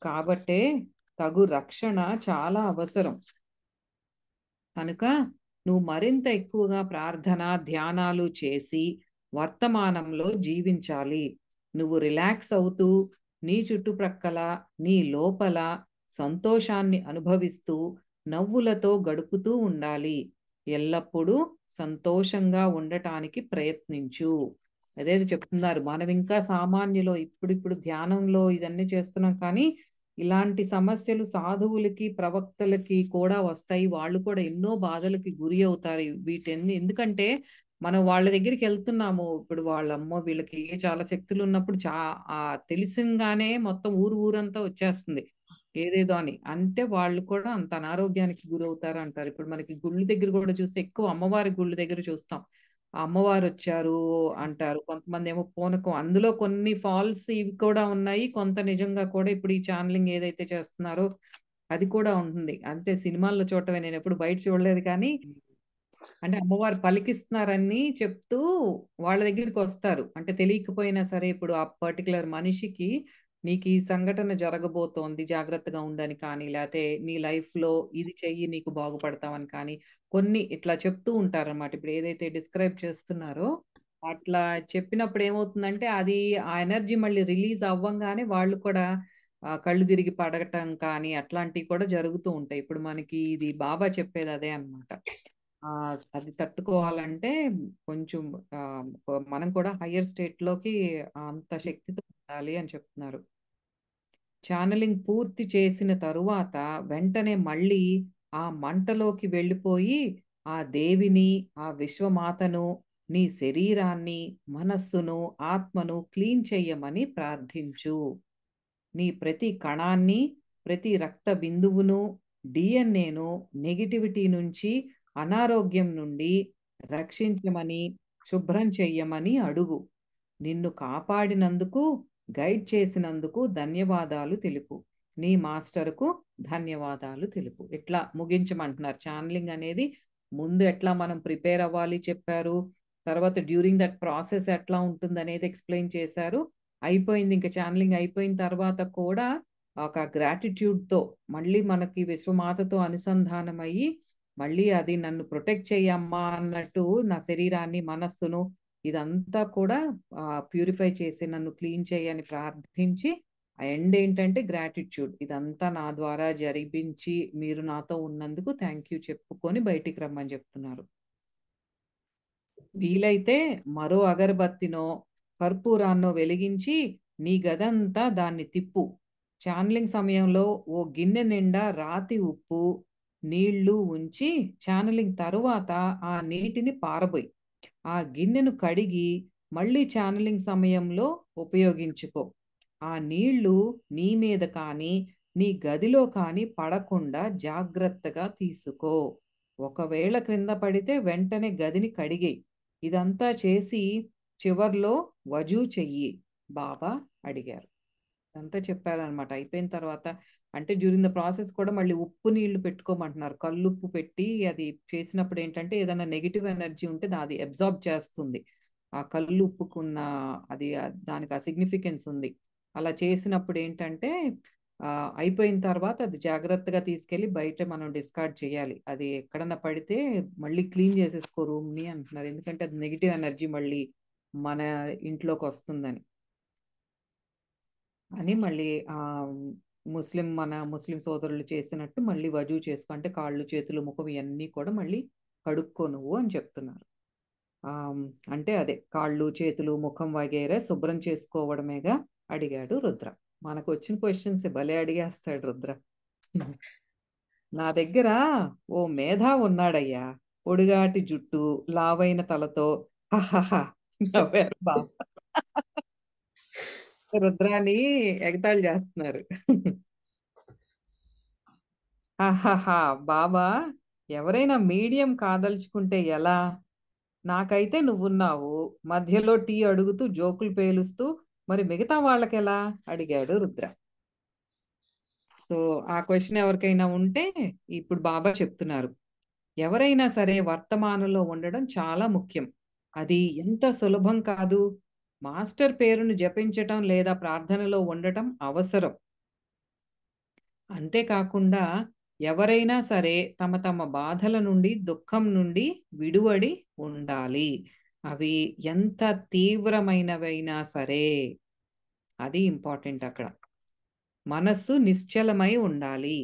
కాబట్టే తగు రక్షణ చాలా అవసరం. కనుక నువ్వు మరింత ఎక్కువగా ప్రార్థన, ధ్యానాలు చేసి వర్తమానంలో జీవించాలి. నువ్వు రిలాక్స్ అవుతూ, నీ చుట్టుప్రక్కల, నీ లోపల సంతోషాన్ని అనుభవిస్తూ, నవ్వులతో గడుపుతూ ఉండాలి. ఎల్లప్పుడూ సంతోషంగా ఉండటానికి ప్రయత్నించు. అదే చెప్తున్నారు. మనం ఇంకా సామాన్యులో ఇప్పుడిప్పుడు ధ్యానంలో ఇదన్నీ చేస్తున్నాం కానీ ఇలాంటి సమస్యలు సాధువులకి, ప్రవక్తలకి కూడా వస్తాయి. వాళ్ళు కూడా ఎన్నో బాధలకి గురి అవుతారు. వీటన్ని ఎందుకంటే మనం వాళ్ళ దగ్గరికెళ్తున్నాము. ఇప్పుడు వాళ్ళమ్మో! వీళ్ళకి చాలా శక్తులున్నప్పుడు తెలిసింగానే మొత్తం ఊరంతా వచ్చేస్తుంది. ఏదేదో అని. అంటే వాళ్ళు కూడా అంత అనారోగ్యానికి గురవుతారంటారు. ఇప్పుడు మనకి గుళ్ళు దగ్గర కూడా చూస్తే ఎక్కువ అమ్మవారి గుళ్ళు దగ్గర చూస్తాం. ఆ అమ్మవారొచ్చారు అంటారు. కొంతమందేమో పూనకం అందులో కొన్ని ఫాల్స్ ఇవి కూడా ఉన్నాయి. కొంత నిజంగా కూడా ఇప్పుడు ఈ ఛానెలింగ్ ఏదైతే చేస్తున్నారో అది కూడా ఉంటుంది. అంటే సినిమాల్లో చూడటమే నేనెప్పుడు బయట చూడలేదు కానీ అంటే అమ్మవారు పలికిస్తున్నారని చెప్తూ వాళ్ళ దగ్గరికొస్తారు. అంటే తెలియకపోయినా సరే ఇప్పుడు ఆ పర్టిక్యులర్ మనిషికి నీకీ సంఘటన జరగబోతోంది జాగ్రత్తగా ఉండని కానీ, లేతే నీ లైఫ్‌లో ఇది చెయ్యి నీకు బాగుపడతావని కానీ, కొన్ని ఇట్లా చెప్తూ ఉంటారనమాట. ఇప్పుడు ఏదైతే డిస్క్రైబ్ చేస్తున్నారో అట్లా చెప్పినప్పుడు ఏమవుతుందంటే అది ఆ ఎనర్జీ మళ్ళీ రిలీజ్ అవ్వంగానే వాళ్ళు కూడా కళ్ళు తిరిగి పడగటం కానీ అట్లాంటివి కూడా జరుగుతూ ఉంటాయి. ఇప్పుడు మనకి ఇది బాబా చెప్పేది అదే అన్నమాట. అది తట్టుకోవాలంటే కొంచెం మనం కూడా హయ్యర్ స్టేట్‌లోకి అంత శక్తితో ఉండాలి అని చెప్తున్నారు. ఛానెలింగ్ పూర్తి చేసిన తరువాత వెంటనే మళ్ళీ ఆ మంటలోకి వెళ్ళిపోయి ఆ దేవిని, ఆ విశ్వమాతను, నీ శరీరాన్ని, మనస్సును, ఆత్మను క్లీన్ చెయ్యమని ప్రార్థించు. నీ ప్రతి కణాన్ని, ప్రతి రక్త బిందువును, డీఎన్ఏను నెగటివిటీ నుంచి, అనారోగ్యం నుండి రక్షించమని, శుభ్రం చెయ్యమని అడుగు. నిన్ను కాపాడినందుకు, గైడ్ చేసినందుకు ధన్యవాదాలు తెలుపు. నీ మాస్టర్‌కు ధన్యవాదాలు తెలుపు. ఇట్లా ముగించమంటున్నారు. ఛానెలింగ్ అనేది ముందు ఎట్లా మనం ప్రిపేర్ అవ్వాలి చెప్పారు. తర్వాత డ్యూరింగ్ దట్ ప్రాసెస్ ఎట్లా ఉంటుందనేది ఎక్స్‌ప్లెయిన్ చేశారు. అయిపోయింది. ఇంక ఛానెలింగ్ అయిపోయిన తర్వాత కూడా ఒక గ్రాటిట్యూడ్‌తో మళ్ళీ మనకి విశ్వమాతతో అనుసంధానమయ్యి, మళ్ళీ అది నన్ను ప్రొటెక్ట్ చెయ్యమ్మా అన్నట్టు నా శరీరాన్ని, మనస్సును ఇదంతా కూడా ప్యూరిఫై చేసి నన్ను క్లీన్ చెయ్యని ప్రార్థించి, ఆ ఎండ్ ఏంటంటే గ్రాటిట్యూడ్. ఇదంతా నా ద్వారా జరిపించి మీరు నాతో ఉన్నందుకు థాంక్ యూ చెప్పుకొని బయటికి రమ్మని చెప్తున్నారు. వీలైతే మరో అగరబత్తినో, కర్పూరాన్నో వెలిగించి నీ గదంతా దాన్ని తిప్పు. ఛానెలింగ్ సమయంలో ఓ గిన్నె నిండా రాతి ఉప్పు, నీళ్లు ఉంచి ఛానెలింగ్ తరువాత ఆ నీటిని పారబోయి. ఆ గిన్నెను కడిగి మళ్ళీ ఛానెలింగ్ సమయంలో ఉపయోగించుకో. ఆ నీళ్లు నీ మీద కానీ, నీ గదిలో కానీ పడకుండా జాగ్రత్తగా తీసుకో. ఒకవేళ క్రింద పడితే వెంటనే గదిని కడిగెయ్. ఇదంతా చేసి చివర్లో వజూ చెయ్యి బాబా అడిగారు. ఇదంతా చెప్పారనమాట. అయిపోయిన తర్వాత అంటే డ్యూరింగ్ ద ప్రాసెస్ కూడా మళ్ళీ ఉప్పు నీళ్లు పెట్టుకోమంటున్నారు. కల్లుప్పు పెట్టి అది చేసినప్పుడు ఏంటంటే ఏదైనా నెగెటివ్ ఎనర్జీ ఉంటే అది అబ్జార్బ్ చేస్తుంది. ఆ కల్లుప్పుకున్న అది దానికి ఆ సిగ్నిఫికెన్స్ ఉంది. అలా చేసినప్పుడు ఏంటంటే అయిపోయిన తర్వాత అది జాగ్రత్తగా తీసుకెళ్ళి బయట మనం డిస్కార్డ్ చేయాలి. అది ఎక్కడన్నా పడితే మళ్ళీ క్లీన్ చేసేసుకో రూమ్‌ని అంటున్నారు. ఎందుకంటే అది నెగెటివ్ ఎనర్జీ మళ్ళీ మన ఇంట్లోకొస్తుందని. అని మళ్ళీ మన ముస్లిం సోదరులు చేసినట్టు మళ్ళీ వజూ చేసుకో అంటే కాళ్ళు, చేతులు, ముఖం ఇయన్నీ కూడా మళ్ళీ కడుక్కో నువ్వు అని చెప్తున్నారు. అంటే అదే కాళ్ళు చేతులు ముఖం వగైరా శుభ్రం చేసుకోవడమేగా అడిగాడు రుద్ర. మనకు వచ్చిన క్వశ్చన్స్ భలే అడిగేస్తాడు రుద్ర. నా దగ్గర ఓ మేధావి ఉన్నాడయ్యా, పొడిగాటి జుట్టు లావైన తలతో హహహ నవ్వారు బాబా. రుద్రాని ఎగతాళి చేస్తున్నారు. ఆహాహా! బాబా, ఎవరైనా మీడియం కాదలుచుకుంటే ఎలా? నాకైతే నువ్వున్నావు. మధ్యలో టీ అడుగుతూ జోకులు పేలుస్తూ మరి మిగతా వాళ్ళకెలా? అడిగాడు రుద్ర. సో, ఆ క్వెషన్ ఎవరికైనా ఉంటే ఇప్పుడు బాబా చెప్తున్నారు. ఎవరైనా సరే వర్తమానంలో ఉండడం చాలా ముఖ్యం. అది ఎంత సులభం కాదు. మాస్టర్ పేరును జపించటం లేదా ప్రార్థనలో ఉండటం అవసరం. అంతేకాకుండా ఎవరైనా సరే తమ తమ బాధల నుండి, దుఃఖం నుండి విడువడి ఉండాలి. అవి ఎంత తీవ్రమైనవైనా సరే. అది ఇంపార్టెంట్ అక్కడ. మనస్సు నిశ్చలమై ఉండాలి.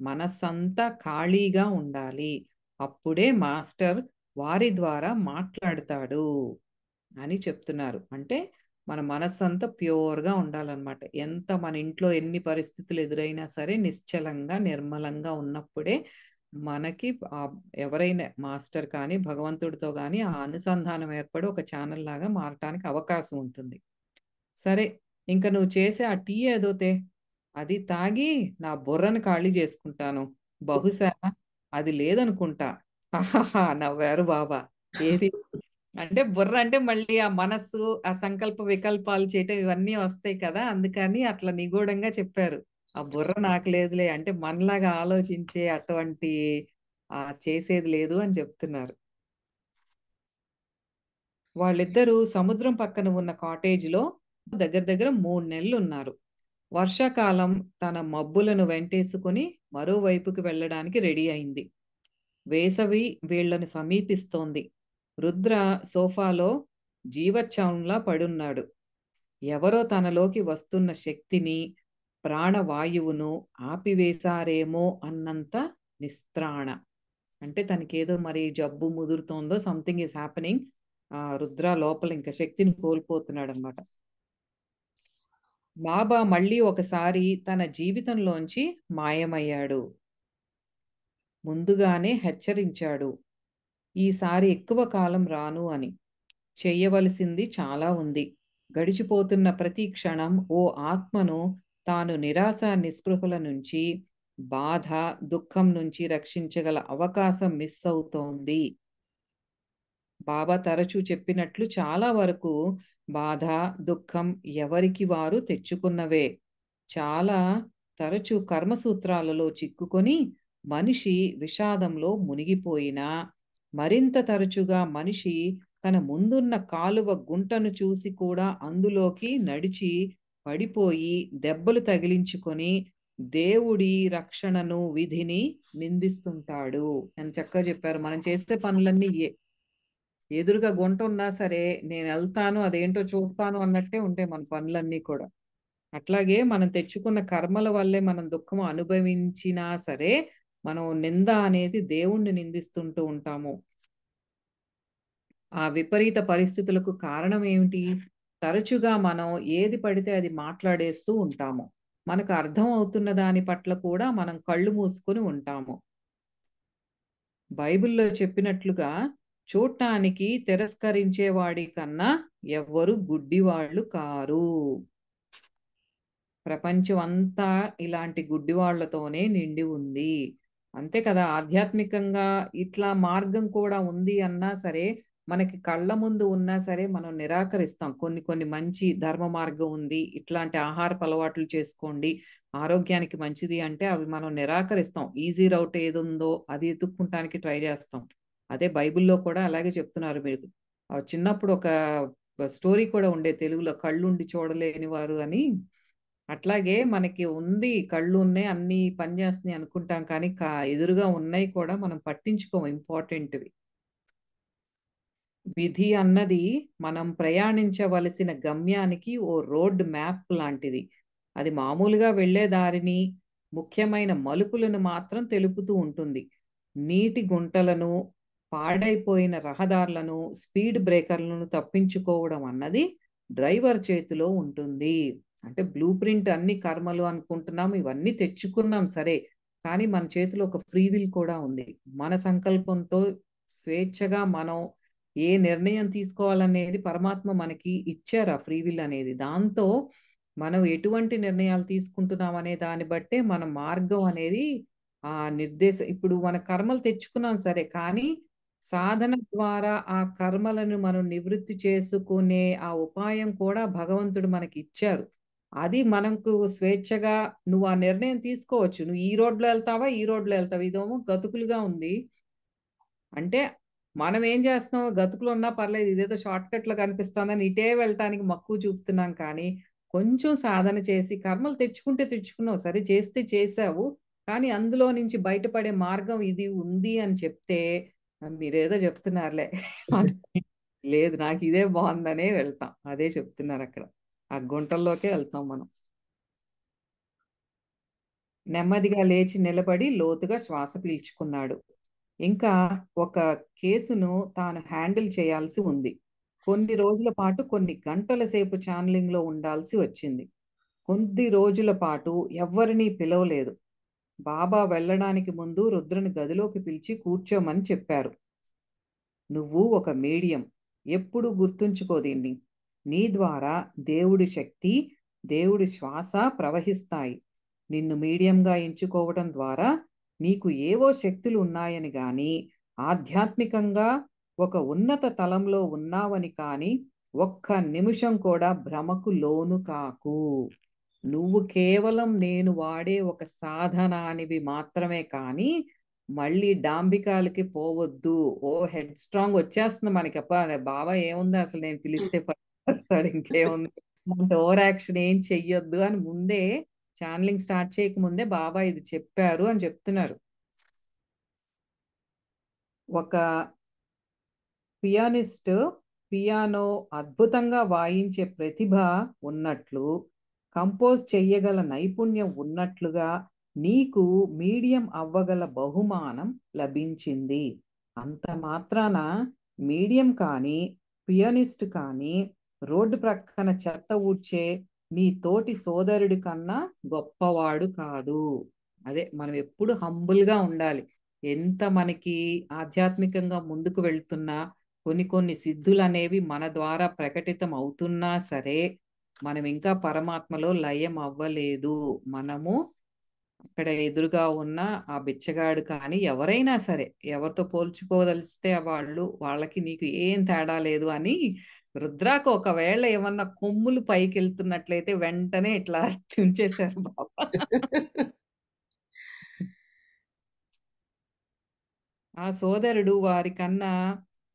మనస్సంతా ఖాళీగా ఉండాలి. అప్పుడే మాస్టర్ వారి ద్వారా మాట్లాడతాడు అని చెప్తున్నారు. అంటే మన మనస్సంతా ప్యూర్‌గా ఉండాలనమాట. ఎంత మన ఇంట్లో ఎన్ని పరిస్థితులు ఎదురైనా సరే నిశ్చలంగా, నిర్మలంగా ఉన్నప్పుడే మనకి ఎవరైనా మాస్టర్ కానీ, భగవంతుడితో గాని ఆ అనుసంధానం ఏర్పడి ఒక ఛానెల్ లాగా మారటానికి అవకాశం ఉంటుంది. సరే, ఇంక నువ్వు చేసే ఆ టీ ఏదో అది తాగి నా బుర్రను ఖాళీ చేసుకుంటాను. బహుశా అది లేదనుకుంటా. ఆహాహా! నవ్వారు బాబా. ఏది? అంటే బుర్ర అంటే మళ్ళీ ఆ మనస్సు, ఆ సంకల్ప వికల్పాలు చేయటం ఇవన్నీ వస్తాయి కదా! అందుకని అట్లా నిగూఢంగా చెప్పారు. ఆ బుర్ర నాకు లేదులే అంటే మనలాగా ఆలోచించే అటువంటి చేసేది లేదు అని చెప్తున్నారు. వాళ్ళిద్దరూ సముద్రం పక్కన ఉన్న కాటేజ్‌లో దగ్గర దగ్గర 3 నెలలున్నారు. వర్షాకాలం తన మబ్బులను వెంటేసుకొని మరోవైపుకి వెళ్ళడానికి రెడీ అయింది. వేసవి వీళ్ళని సమీపిస్తోంది. రుద్ర సోఫాలో జీవచ్ఛవంలా పడున్నాడు. ఎవరో తనలోకి వస్తున్న శక్తిని, ప్రాణవాయువును ఆపివేశారేమో అన్నంత నిస్త్రాణ. అంటే తనకేదో మరి జబ్బు ముదురుతోందో సంథింగ్ ఈస్ హ్యాపెనింగ్. రుద్ర లోపల ఇంక శక్తిని కోల్పోతున్నాడనమాట. బాబా మళ్ళీ ఒకసారి తన జీవితంలోంచి మాయమయ్యాడు. ముందుగానే హెచ్చరించాడు. ఈసారి ఎక్కువ కాలం రాను అని. చెయ్యవలసింది చాలా ఉంది. గడిచిపోతున్న ప్రతి క్షణం ఓ ఆత్మను తాను నిరాశ, నిస్పృహల నుంచి, బాధ, దుఃఖం నుంచి రక్షించగల అవకాశం మిస్ అవుతోంది. బాబా తరచూ చెప్పినట్లు చాలా వరకు బాధ, దుఃఖం ఎవరికి వారు తెచ్చుకున్నవే. చాలా తరచూ కర్మసూత్రాలలో చిక్కుకొని మనిషి విషాదంలో మునిగిపోయినా, మరింత తరచుగా మనిషి తన ముందున్న కాలువ గుంటను చూసి కూడా అందులోకి నడిచి పడిపోయి దెబ్బలు తగిలించుకొని దేవుడి రక్షణను, విధిని నిందిస్తుంటాడు. అని చక్కగా చెప్పారు. మనం చేసే పనులన్నీ ఎదురుగా గుంటున్నా సరే, నేనెళ్తాను, అదేంటో చూస్తాను అన్నట్టే ఉంటాయి మన పనులన్నీ కూడా. అట్లాగే మనం తెచ్చుకున్న కర్మల వల్లే మనం దుఃఖం అనుభవించినా సరే, మనం నింద అనేది దేవుణ్ణి నిందిస్తుంటూ ఉంటాము. ఆ విపరీత పరిస్థితులకు కారణం ఏమిటి? తరచుగా మనం ఏది పడితే అది మాట్లాడేస్తూ ఉంటాము. మనకు అర్థం అవుతున్న దాని పట్ల కూడా మనం కళ్ళు మూసుకొని ఉంటాము. బైబిల్‌లో చెప్పినట్లుగా చూడటానికి తిరస్కరించేవాడి కన్నా ఎవ్వరు గుడ్డివాళ్ళు కారు. ప్రపంచం అంతా ఇలాంటి గుడ్డివాళ్లతోనే నిండి ఉంది. అంతే కదా! ఆధ్యాత్మికంగా ఇట్లా మార్గం కూడా ఉంది అన్నా సరే, మనకి కళ్ళ ముందు ఉన్నా సరే మనం నిరాకరిస్తాం. కొన్ని కొన్ని మంచి ధర్మ మార్గం ఉంది. ఇట్లాంటి ఆహారపు అలవాట్లు చేసుకోండి. ఆరోగ్యానికి మంచిది అంటే అవి మనం నిరాకరిస్తాం. ఈజీ రౌట్ ఏదుందో అది ఎతుక్కుంటానికి ట్రై చేస్తాం. అదే బైబిల్‌లో కూడా అలాగే చెప్తున్నారు మీకు. చిన్నప్పుడు ఒక స్టోరీ కూడా ఉండేది తెలుగులో 'కళ్ళుండి చూడలేని వారు' అని. అట్లాగే మనకి ఉంది, కళ్ళున్నాయి, అన్నీ పనిచేస్తున్నాయి అనుకుంటాం కానీ, ఎదురుగా ఉన్నాయి కూడా మనం పట్టించుకోము ఇంపార్టెంట్‌వి. విధి అన్నది మనం ప్రయాణించవలసిన గమ్యానికి ఓ రోడ్ మ్యాప్ లాంటిది. అది మామూలుగా వెళ్ళే దారిని, ముఖ్యమైన మలుపులను మాత్రం తెలుపుతూ ఉంటుంది. నీటి గుంటలను, పాడైపోయిన రహదారులను, స్పీడ్ బ్రేకర్లను తప్పించుకోవడం అన్నది డ్రైవర్ చేతిలో ఉంటుంది. అంటే బ్లూ ప్రింట్ అన్ని కర్మలు అనుకుంటున్నాం. ఇవన్నీ తెచ్చుకున్నాం సరే. కానీ మన చేతిలో ఒక ఫ్రీ విల్ కూడా ఉంది. మన సంకల్పంతో స్వేచ్ఛగా మనం ఏ నిర్ణయం తీసుకోవాలనేది పరమాత్మ మనకి ఇచ్చారు ఆ ఫ్రీ విల్ అనేది. దాంతో మనం ఎటువంటి నిర్ణయాలు తీసుకుంటున్నాం అనే దాన్ని బట్టే మన మార్గం అనేది ఇప్పుడు మన కర్మలు తెచ్చుకున్నాం సరే. కానీ సాధన ద్వారా ఆ కర్మలను మనం నివృత్తి చేసుకునే ఆ ఉపాయం కూడా భగవంతుడు మనకిచ్చారు. అది మనకు స్వేచ్ఛగా నువ్వు ఆ నిర్ణయం తీసుకోవచ్చు. నువ్వు ఈ రోడ్‌లో ఎళ్తావా? ఈ రోడ్‌లో ఎళ్తావా? ఇదేమో గతుకులుగా ఉంది. అంటే మనం ఏం చేస్తున్నాం గతుకులు ఉన్నా పర్లేదు. ఇదేదో షార్ట్‌కట్‌లో కనిపిస్తోందని ఇటే వెళ్ళటానికి మక్కువ చూపుతున్నాం కానీ, కొంచెం సాధన చేసి కర్మలు తెచ్చుకుంటే తెచ్చుకున్నావు. సరే చేస్తే చేశావు. కానీ అందులో నుంచి బయటపడే మార్గం ఇది ఉంది అని చెప్తే, మీరేదో చెప్తున్నారులే. లేదు నాకు ఇదే బావుందనే వెళ్తాం. అదే చెప్తున్నారక్కడ. ఆ గుంటల్లోకే వెళ్తాం మనం. నెమ్మదిగా లేచి నిలబడి లోతుగా శ్వాస పీల్చుకున్నాడు. ఇంకా ఒక కేసును తాను హ్యాండిల్ చేయాల్సి ఉంది. కొన్ని రోజుల పాటు కొన్ని గంటల సేపు ఛానెలింగ్‌లో ఉండాల్సి వచ్చింది. కొద్ది రోజుల పాటు ఎవ్వరినీ పిలవలేదు. బాబా వెళ్ళడానికి ముందు రుద్రని గదిలోకి పిలిచి కూర్చోమని చెప్పారు. నువ్వు ఒక మీడియం. ఎప్పుడూ గుర్తుంచుకో దీన్ని. నీ ద్వారా దేవుడి శక్తి, దేవుడి శ్వాస ప్రవహిస్తాయి. నిన్ను మీడియంగా ఎంచుకోవడం ద్వారా నీకు ఏవో శక్తులు ఉన్నాయని గాని, ఆధ్యాత్మికంగా ఒక ఉన్నత తలంలో ఉన్నావని కానీ, ఒక్క నిమిషం కూడా భ్రమకు లోను కాకు. నువ్వు కేవలం నేను వాడే ఒక సాధనానివి మాత్రమే కానీ, మళ్ళీ డాంబికాలకి పోవద్దు. ఓ హెడ్ స్ట్రాంగ్ వచ్చేస్తుంది మనకి. అబ్బా! బావ ఏముంది అసలు నేను పిలిస్తే పలికేస్తాడు ఇంకేముంది. ఇలాంటి ఓవర్ యాక్షన్ ఏం చెయ్యొద్దు అని ముందే ఛానెలింగ్ స్టార్ట్ చేయకముందే బాబా ఇది చెప్పారు అని చెప్తున్నారు. ఒక పియానిస్ట్ పియానో అద్భుతంగా వాయించే ప్రతిభ ఉన్నట్లు, కంపోజ్ చెయ్యగల నైపుణ్యం ఉన్నట్లుగా నీకు మీడియం అవ్వగల బహుమానం లభించింది. అంత మాత్రాన మీడియం కానీ, పియానిస్ట్ కానీ, రోడ్డు ప్రక్కన చెత్త ఊడ్చే నీ తోటి సోదరుడి కన్నా గొప్పవాడు కాదు. అదే మనం ఎప్పుడు హంబుల్‌గా ఉండాలి. ఎంత మనకి ఆధ్యాత్మికంగా ముందుకు వెళ్తున్నా, కొన్ని కొన్ని సిద్ధులనేవి మన ద్వారా ప్రకటితం అవుతున్నా సరే, మనం ఇంకా పరమాత్మలో లయం అవ్వలేదు. మనము అక్కడ ఎదురుగా ఉన్న ఆ బిచ్చగాడు కానీ, ఎవరైనా సరే, ఎవరితో పోల్చుకోదలిస్తే వాళ్ళకి నీకు ఏం తేడా లేదు అని రుద్రాకు ఒకవేళ ఏమన్నా కొమ్ములు పైకెళ్తున్నట్లయితే వెంటనే ఇట్లా తుంచేశారు బాబా. ఆ సోదరుడు వారికన్నా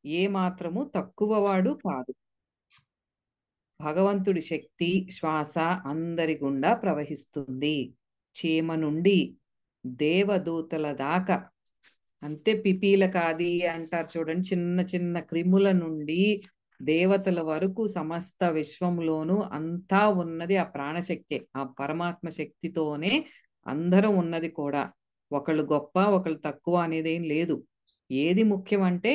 ఏమాత్రము తక్కువవాడు కాదు. భగవంతుడి శక్తి, శ్వాస అందరి గుండా ప్రవహిస్తుంది. చీమ నుండి దేవదూతల దాకా అంతే పిపీలకాది అంటారు చూడండి. చిన్న చిన్న క్రిముల నుండి దేవతల వరకు సమస్త విశ్వంలోనూ అంతా ఉన్నది ఆ ప్రాణశక్తే. ఆ పరమాత్మ శక్తితోనే అందరం ఉన్నది కూడా. ఒకళ్ళు గొప్ప, ఒకళ్ళు తక్కువ అనేదేం లేదు. ఏది ముఖ్యమంటే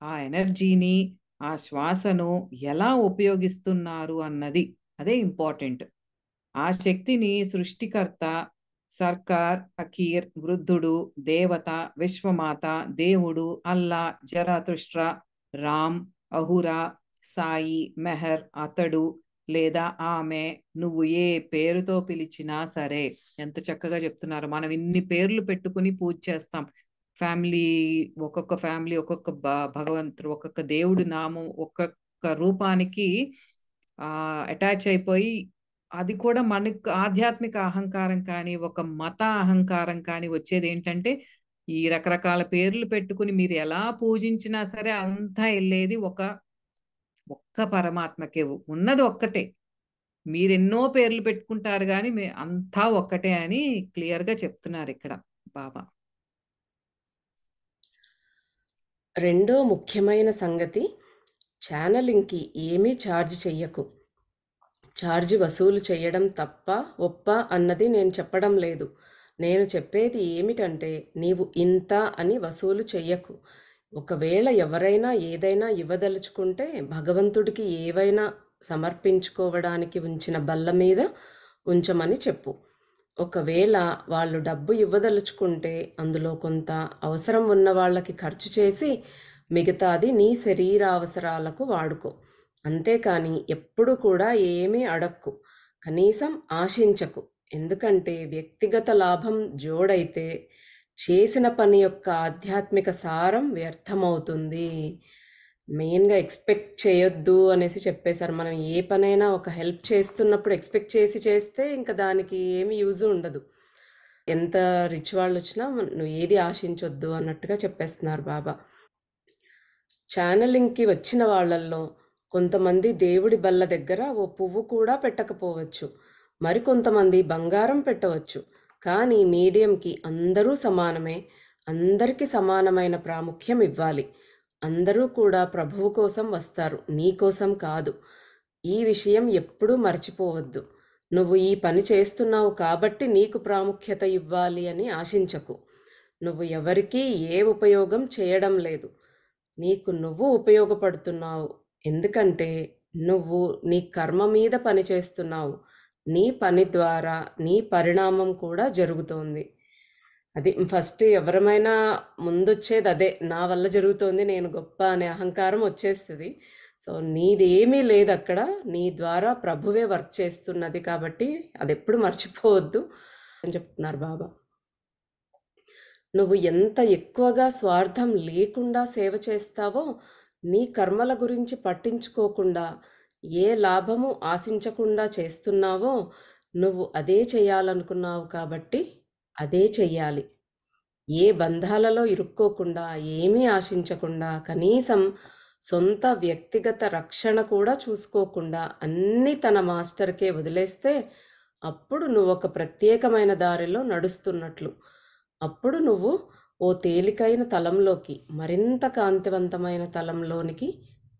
ఆ ఎనర్జీని, ఆ శ్వాసను ఎలా ఉపయోగిస్తున్నారు అన్నది. అదే ఇంపార్టెంట్. ఆ శక్తిని సృష్టికర్త, సర్కార్, ఫకీర్, వృద్ధుడు, దేవత, విశ్వమాత, దేవుడు, అల్లా, జరతుష్ట్ర, రామ్, అహురా, సాయి, మెహర్, అతడు లేదా ఆమె నువ్వు ఏ పేరుతో పిలిచినా సరే. ఎంత చక్కగా చెప్తున్నారు. మనం ఇన్ని పేర్లు పెట్టుకుని పూజ చేస్తాం. ఫ్యామిలీ ఒక్కొక్క ఫ్యామిలీ ఒక్కొక్క భగవంతుడు, ఒక్కొక్క దేవుడి నామం, ఒక్కొక్క రూపానికి అటాచ్ అయిపోయి అది కూడా మనకు ఆధ్యాత్మిక అహంకారం కానీ, ఒక మత అహంకారం కానీ వచ్చేదేంటంటే, ఈ రకరకాల పేర్లు పెట్టుకుని మీరు ఎలా పూజించినా సరే అంతా ఎళ్ళేది ఒక్క పరమాత్మకే. ఉన్నది ఒక్కటే. మీరెన్నో పేర్లు పెట్టుకుంటారు గానీ, అంతా ఒక్కటే అని క్లియర్‌గా చెప్తున్నారిక్కడ బాబా. రెండో ముఖ్యమైన సంగతి, ఛానెలింగ్‌కి ఏమీ ఛార్జ్ చెయ్యకు. ఛార్జ్ వసూలు చెయ్యడం తప్పా, ఒప్పా అన్నది నేను చెప్పడం లేదు. నేను చెప్పేది ఏమిటంటే, నీవు ఇంత అని వసూలు చెయ్యకు. ఒకవేళ ఎవరైనా ఏదైనా ఇవ్వదలుచుకుంటే భగవంతుడికి ఏవైనా సమర్పించుకోవడానికి ఉంచిన బల్ల మీద ఉంచమని చెప్పు. ఒకవేళ వాళ్ళు డబ్బు ఇవ్వదలుచుకుంటే అందులో కొంత అవసరం ఉన్న వాళ్ళకి ఖర్చు చేసి మిగతాది నీ శరీర అవసరాలకు వాడుకో. అంతేకాని ఎప్పుడు కూడా ఏమీ అడక్కు. కనీసం ఆశించకు. ఎందుకంటే వ్యక్తిగత లాభం జోడైతే చేసిన పని యొక్క ఆధ్యాత్మిక సారం వ్యర్థమవుతుంది. మెయిన్‌గా ఎక్స్‌పెక్ట్ చేయొద్దు అనేసి చెప్పేశారు. మనం ఏ పనైనా ఒక హెల్ప్ చేస్తున్నప్పుడు ఎక్స్‌పెక్ట్ చేసి చేస్తే ఇంక దానికి ఏమి యూజ్ ఉండదు. ఎంత రిచ్ వాళ్ళొచ్చినా నువ్వు ఏది ఆశించొద్దు అన్నట్టుగా చెప్పేస్తున్నారు బాబా. ఛానలింగ్‌కి వచ్చిన వాళ్ళల్లో కొంతమంది దేవుడి బల్ల దగ్గర ఓ పువ్వు కూడా పెట్టకపోవచ్చు. మరికొంతమంది బంగారం పెట్టవచ్చు. కానీ మీడియంకి అందరూ సమానమే. అందరికీ సమానమైన ప్రాముఖ్యం ఇవ్వాలి. అందరూ కూడా ప్రభువు కోసం వస్తారు, నీ కోసం కాదు. ఈ విషయం ఎప్పుడూ మర్చిపోవద్దు. నువ్వు ఈ పని చేస్తున్నావు కాబట్టి నీకు ప్రాముఖ్యత ఇవ్వాలి అని ఆశించకు. నువ్వు ఎవరికీ ఏ ఉపయోగం చేయడం లేదు. నీకు నువ్వు ఉపయోగపడుతున్నావు. ఎందుకంటే నువ్వు నీ కర్మ మీద పని చేస్తున్నావు. నీ పని ద్వారా నీ పరిణామం కూడా జరుగుతోంది. అది ఫస్ట్ ఎవరమైనా ముందొచ్చేది అదే. నా వల్ల జరుగుతోంది, నేను గొప్ప అనే అహంకారం వచ్చేస్తది. సో, నీదేమీ లేదక్కడ. నీ ద్వారా ప్రభువే వర్క్ చేస్తున్నది కాబట్టి అదెప్పుడు మర్చిపోవద్దు అని చెప్తున్నారు బాబా. నువ్వు ఎంత ఎక్కువగా స్వార్థం లేకుండా సేవ చేస్తావో, నీ కర్మల గురించి పట్టించుకోకుండా, ఏ లాభము ఆశించకుండా చేస్తున్నావో, నువ్వు అదే చేయాలనుకున్నావు కాబట్టి అదే చెయ్యాలి. ఏ బంధాలలో ఇరుక్కోకుండా, ఏమీ ఆశించకుండా, కనీసం సొంత వ్యక్తిగత రక్షణ కూడా చూసుకోకుండా అన్నీ తన మాస్టర్‌కే వదిలేస్తే, అప్పుడు నువ్వొక ప్రత్యేకమైన దారిలో నడుస్తున్నట్లు. అప్పుడు నువ్వు ఓ తేలికైన తలంలోకి, మరింత కాంతివంతమైన తలంలోనికి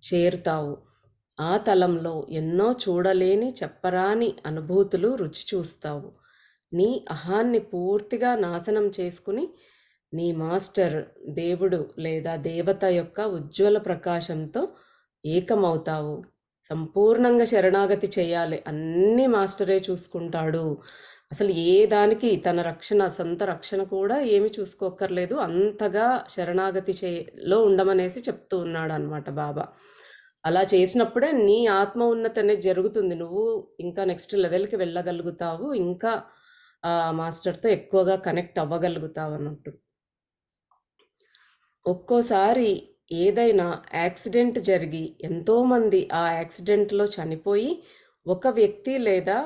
చేరుతావు. ఆ తలంలో ఎన్నో చూడలేని, చెప్పరాని అనుభూతులు రుచి చూస్తావు. నీ అహాన్ని పూర్తిగా నాశనం చేసుకుని, నీ మాస్టర్, దేవుడు లేదా దేవత యొక్క ఉజ్వల ప్రకాశంతో ఏకమవుతావు. సంపూర్ణంగా శరణాగతి చేయాలి. అన్నీ మాస్టరే చూసుకుంటాడు. అసలు ఏ దానికి తన రక్షణ, సొంత రక్షణ కూడా ఏమి చూసుకోక్కర్లేదు. అంతగా శరణాగతి లో ఉండమనేసి చెప్తూ ఉన్నాడనమాట బాబా. అలా చేసినప్పుడే నీ ఆత్మ ఉన్నతి అనేది జరుగుతుంది. నువ్వు ఇంకా నెక్స్ట్ లెవెల్‌కి వెళ్ళగలుగుతావు. ఇంకా మాస్టర్‌తో ఎక్కువగా కనెక్ట్ అవ్వగలుగుతావన్నట్టు. ఒక్కోసారి ఏదైనా యాక్సిడెంట్ జరిగి ఎంతోమంది ఆ యాక్సిడెంట్‌లో చనిపోయి, ఒక వ్యక్తి లేదా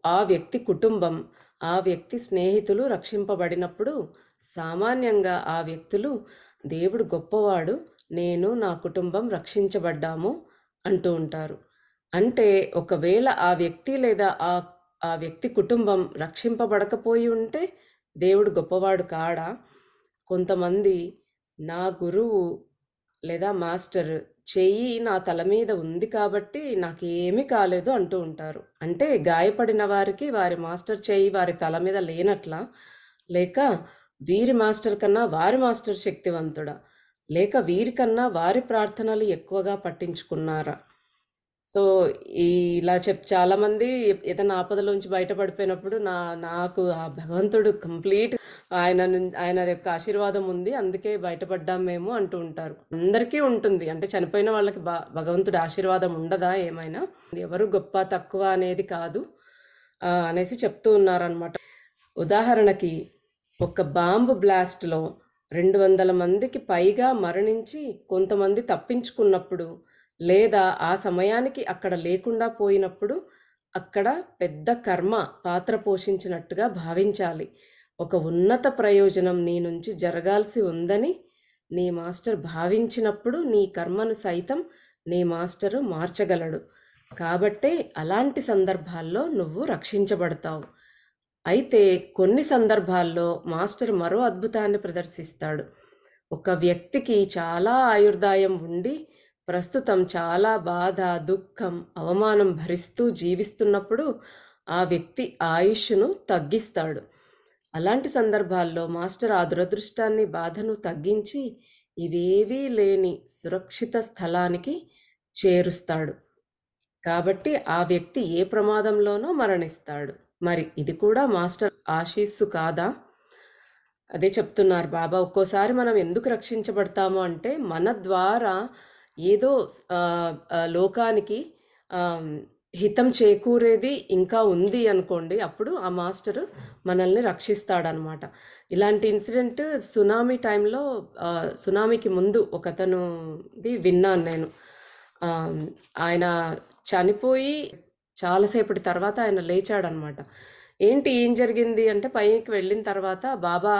ఆ వ్యక్తి కుటుంబం, ఆ వ్యక్తి స్నేహితులు రక్షింపబడినప్పుడు సామాన్యంగా ఆ వ్యక్తులు దేవుడు గొప్పవాడు, నేను నా కుటుంబం రక్షించబడ్డాము అంటూ ఉంటారు. అంటే ఒకవేళ ఆ వ్యక్తి లేదా ఆ వ్యక్తి కుటుంబం రక్షింపబడకపోయి ఉంటే దేవుడు గొప్పవాడు కాడా? కొంతమంది నా గురువు లేదా మాస్టర్ చెయ్యి నా తల మీద ఉంది కాబట్టి నాకేమీ కాలేదు అంటూ ఉంటారు. అంటే గాయపడిన వారికి వారి మాస్టర్ చెయ్యి వారి తల మీద లేనట్లా? లేక వీరి మాస్టర్ కన్నా వారి మాస్టర్ శక్తివంతుడా? లేక వీరికన్నా వారి ప్రార్థనలు ఎక్కువగా పట్టించుకున్నారా? సో, ఇలా చాలామంది ఏదైనా ఆపదలోంచి బయటపడిపోయినప్పుడు నాకు ఆ భగవంతుడు కంప్లీట్ ఆయన యొక్క ఆశీర్వాదం ఉంది, అందుకే బయటపడ్డాం మేము అంటూ ఉంటారు. అందరికీ ఉంటుంది. అంటే చనిపోయిన వాళ్ళకి భగవంతుడి ఆశీర్వాదం ఉండదా ఏమైనా? ఎవరు గొప్ప, తక్కువ అనేది కాదు అనేసి చెప్తూ ఉన్నారనమాట. ఉదాహరణకి ఒక బాంబు బ్లాస్ట్‌లో 200 మందికి పైగా మరణించి కొంతమంది తప్పించుకున్నప్పుడు, లేదా ఆ సమయానికి అక్కడ లేకుండా పోయినప్పుడు, అక్కడ పెద్ద కర్మ పాత్ర పోషించినట్టుగా భావించాలి. ఒక ఉన్నత ప్రయోజనం నీ నుంచి జరగాల్సి ఉందని నీ మాస్టర్ భావించినప్పుడు నీ కర్మను సైతం నీ మాస్టరు మార్చగలడు. కాబట్టే అలాంటి సందర్భాల్లో నువ్వు రక్షించబడతావు. అయితే కొన్ని సందర్భాల్లో మాస్టర్ మరో అద్భుతాన్ని ప్రదర్శిస్తాడు. ఒక వ్యక్తికి చాలా ఆయుర్దాయం ఉండి ప్రస్తుతం చాలా బాధ, దుఃఖం, అవమానం భరిస్తూ జీవిస్తున్నప్పుడు ఆ వ్యక్తి ఆయుష్ను తగ్గిస్తాడు. అలాంటి సందర్భాల్లో మాస్టర్ ఆ దురదృష్టాన్ని, బాధను తగ్గించి ఇవేవీ లేని సురక్షిత స్థలానికి చేరుస్తాడు. కాబట్టి ఆ వ్యక్తి ఏ ప్రమాదంలోనో మరణిస్తాడు. మరి ఇది కూడా మాస్టర్ ఆశీస్సు కాదా? అదే చెప్తున్నారు బాబా. ఒక్కోసారి మనం ఎందుకు రక్షించబడతాము అంటే, మన ద్వారా ఏదో లోకానికి ఆహ్, హితం చేకూరేది ఇంకా ఉంది అనుకోండి. అప్పుడు ఆ మాస్టరు మనల్ని రక్షిస్తాడనమాట. ఇలాంటి ఇన్సిడెంట్ సునామీ టైంలో సునామీకి ముందు ఒకతనుది విన్నాను నేను. ఆహ్, ఆయన చనిపోయి చాలా సేపటి తర్వాత ఆయన లేచాడనమాట. ఏంటి ఏం జరిగింది అంటే, పైకి వెళ్ళిన తర్వాత బాబా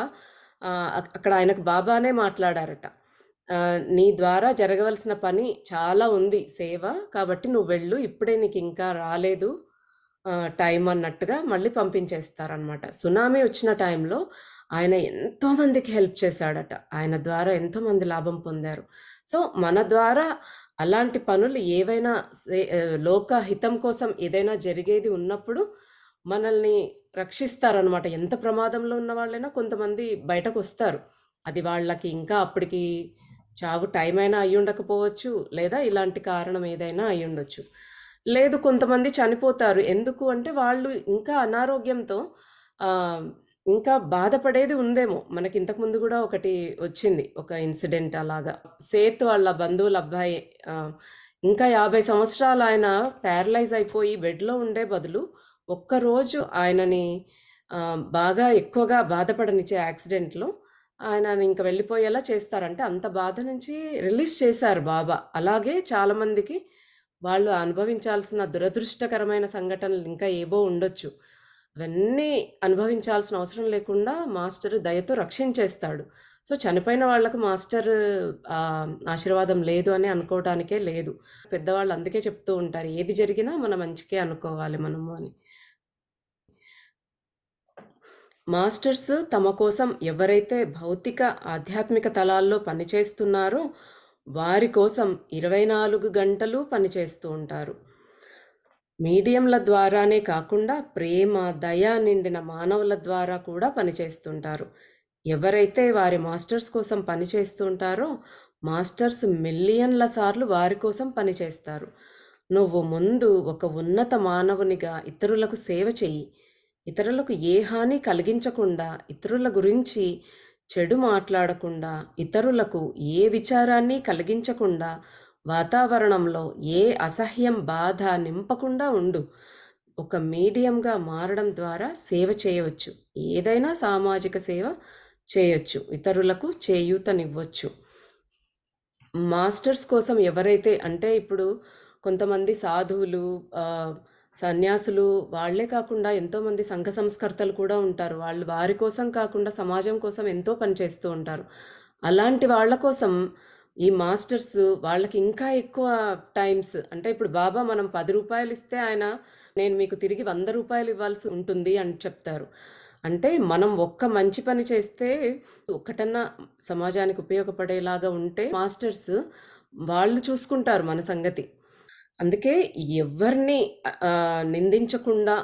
అక్కడ ఆయనకు బాబానే మాట్లాడారట. "నీ ద్వారా జరగవలసిన పని చాలా ఉంది సేవ. కాబట్టి నువ్వు వెళ్ళు. ఇప్పుడే నీకింకా రాలేదు టైం" అన్నట్టుగా మళ్ళీ పంపించేస్తారనమాట. సునామీ వచ్చిన టైంలో ఆయన ఎంతోమందికి హెల్ప్ చేశాడట. ఆయన ద్వారా ఎంతోమంది లాభం పొందారు. సో, మన ద్వారా అలాంటి పనులు ఏవైనా లోక హితం కోసం ఏదైనా జరిగేది ఉన్నప్పుడు మనల్ని రక్షిస్తారనమాట. ఎంత ప్రమాదంలో ఉన్న వాళ్ళైనా కొంతమంది బయటకొస్తారు. అది వాళ్ళకి ఇంకా అప్పటికి చావు టైం అయినా అయ్యుండకపోవచ్చు. లేదా ఇలాంటి కారణం ఏదైనా అయ్యుండొచ్చు. లేదు కొంతమంది చనిపోతారు. ఎందుకు అంటే వాళ్ళు ఇంకా అనారోగ్యంతో ఇంకా బాధపడేది ఉందేమో. మనకి ఇంతకుముందు గూడా ఒకటి వచ్చింది. ఒక ఇన్సిడెంట్ అలాగా. సేత్ వాళ్ళ బంధువుల అబ్బాయి ఇంకా 50 సంవత్సరాలు ఆయన ప్యారలైజ్ అయిపోయి బెడ్‌లో ఉండే బదులు ఒక్కరోజు ఆయనని బాగా ఎక్కువగా బాధపడనిచ్చే యాక్సిడెంట్‌లో ఆయనని ఇంక వెళ్ళిపోయేలా చేస్తారంటే అంత బాధ నుంచి రిలీజ్ చేశారు బాబా. అలాగే చాలామందికి వాళ్ళు అనుభవించాల్సిన దురదృష్టకరమైన సంఘటనలు ఇంకా ఏవో ఉండొచ్చు. అవన్నీ అనుభవించాల్సిన అవసరం లేకుండా మాస్టర్ దయతో రక్షించేస్తాడు. సో, చనిపోయిన వాళ్ళకు మాస్టర్ ఆశీర్వాదం లేదు అని అనుకోవటానికే లేదు. పెద్దవాళ్ళు అందుకే చెప్తూ ఉంటారు. ఏది జరిగినా మన మంచికే అనుకోవాలి మనము అని. మాస్టర్స్ తమ కోసం ఎవరైతే భౌతిక, ఆధ్యాత్మిక తలాల్లో పనిచేస్తున్నారో వారి కోసం 24 గంటలు పనిచేస్తూ ఉంటారు. మీడియంల ద్వారానే కాకుండా ప్రేమ, దయ నిండిన మానవుల ద్వారా కూడా పనిచేస్తుంటారు. ఎవరైతే వారి మాస్టర్స్ కోసం పనిచేస్తూ ఉంటారో మాస్టర్స్ మిలియన్ల సార్లు వారి కోసం పనిచేస్తారు. నువ్వు ముందు ఒక ఉన్నత మానవునిగా ఇతరులకు సేవ చెయ్యి. ఇతరులకు ఏ హాని కలిగించకుండా, ఇతరుల గురించి చెడు మాట్లాడకుండా, ఇతరులకు ఏ విచారాన్ని కలిగించకుండా, వాతావరణంలో ఏ అసహ్యం, బాధ నింపకుండా ఉండు. ఒక మీడియంగా మారడం ద్వారా సేవ చేయవచ్చు. ఏదైనా సామాజిక సేవ చేయొచ్చు. ఇతరులకు చేయూతనివ్వచ్చు. మాస్టర్స్ కోసం ఎవరైతే అంటే ఇప్పుడు కొంతమంది సాధువులు, సన్యాసులు వాళ్ళే కాకుండా ఎంతోమంది సంఘ సంస్కర్తలు కూడా ఉంటారు. వాళ్ళు వారి కోసం కాకుండా సమాజం కోసం ఎంతో పని చేస్తూ ఉంటారు. అలాంటి వాళ్ళ కోసం ఈ మాస్టర్స్ వాళ్ళకి ఇంకా ఎక్కువ టైమ్స్ అంటే ఇప్పుడు బాబా మనం ₹10 ఇస్తే ఆయన నేను మీకు తిరిగి ₹100 ఇవ్వాల్సి ఉంటుంది అని చెప్తారు. అంటే మనం ఒక్క మంచి పని చేస్తే ఒక్కటన్నా సమాజానికి ఉపయోగపడేలాగా ఉంటే మాస్టర్స్ వాళ్ళు చూసుకుంటారు మన సంగతి. అందుకే ఎవ్వరిని నిందించకుండా,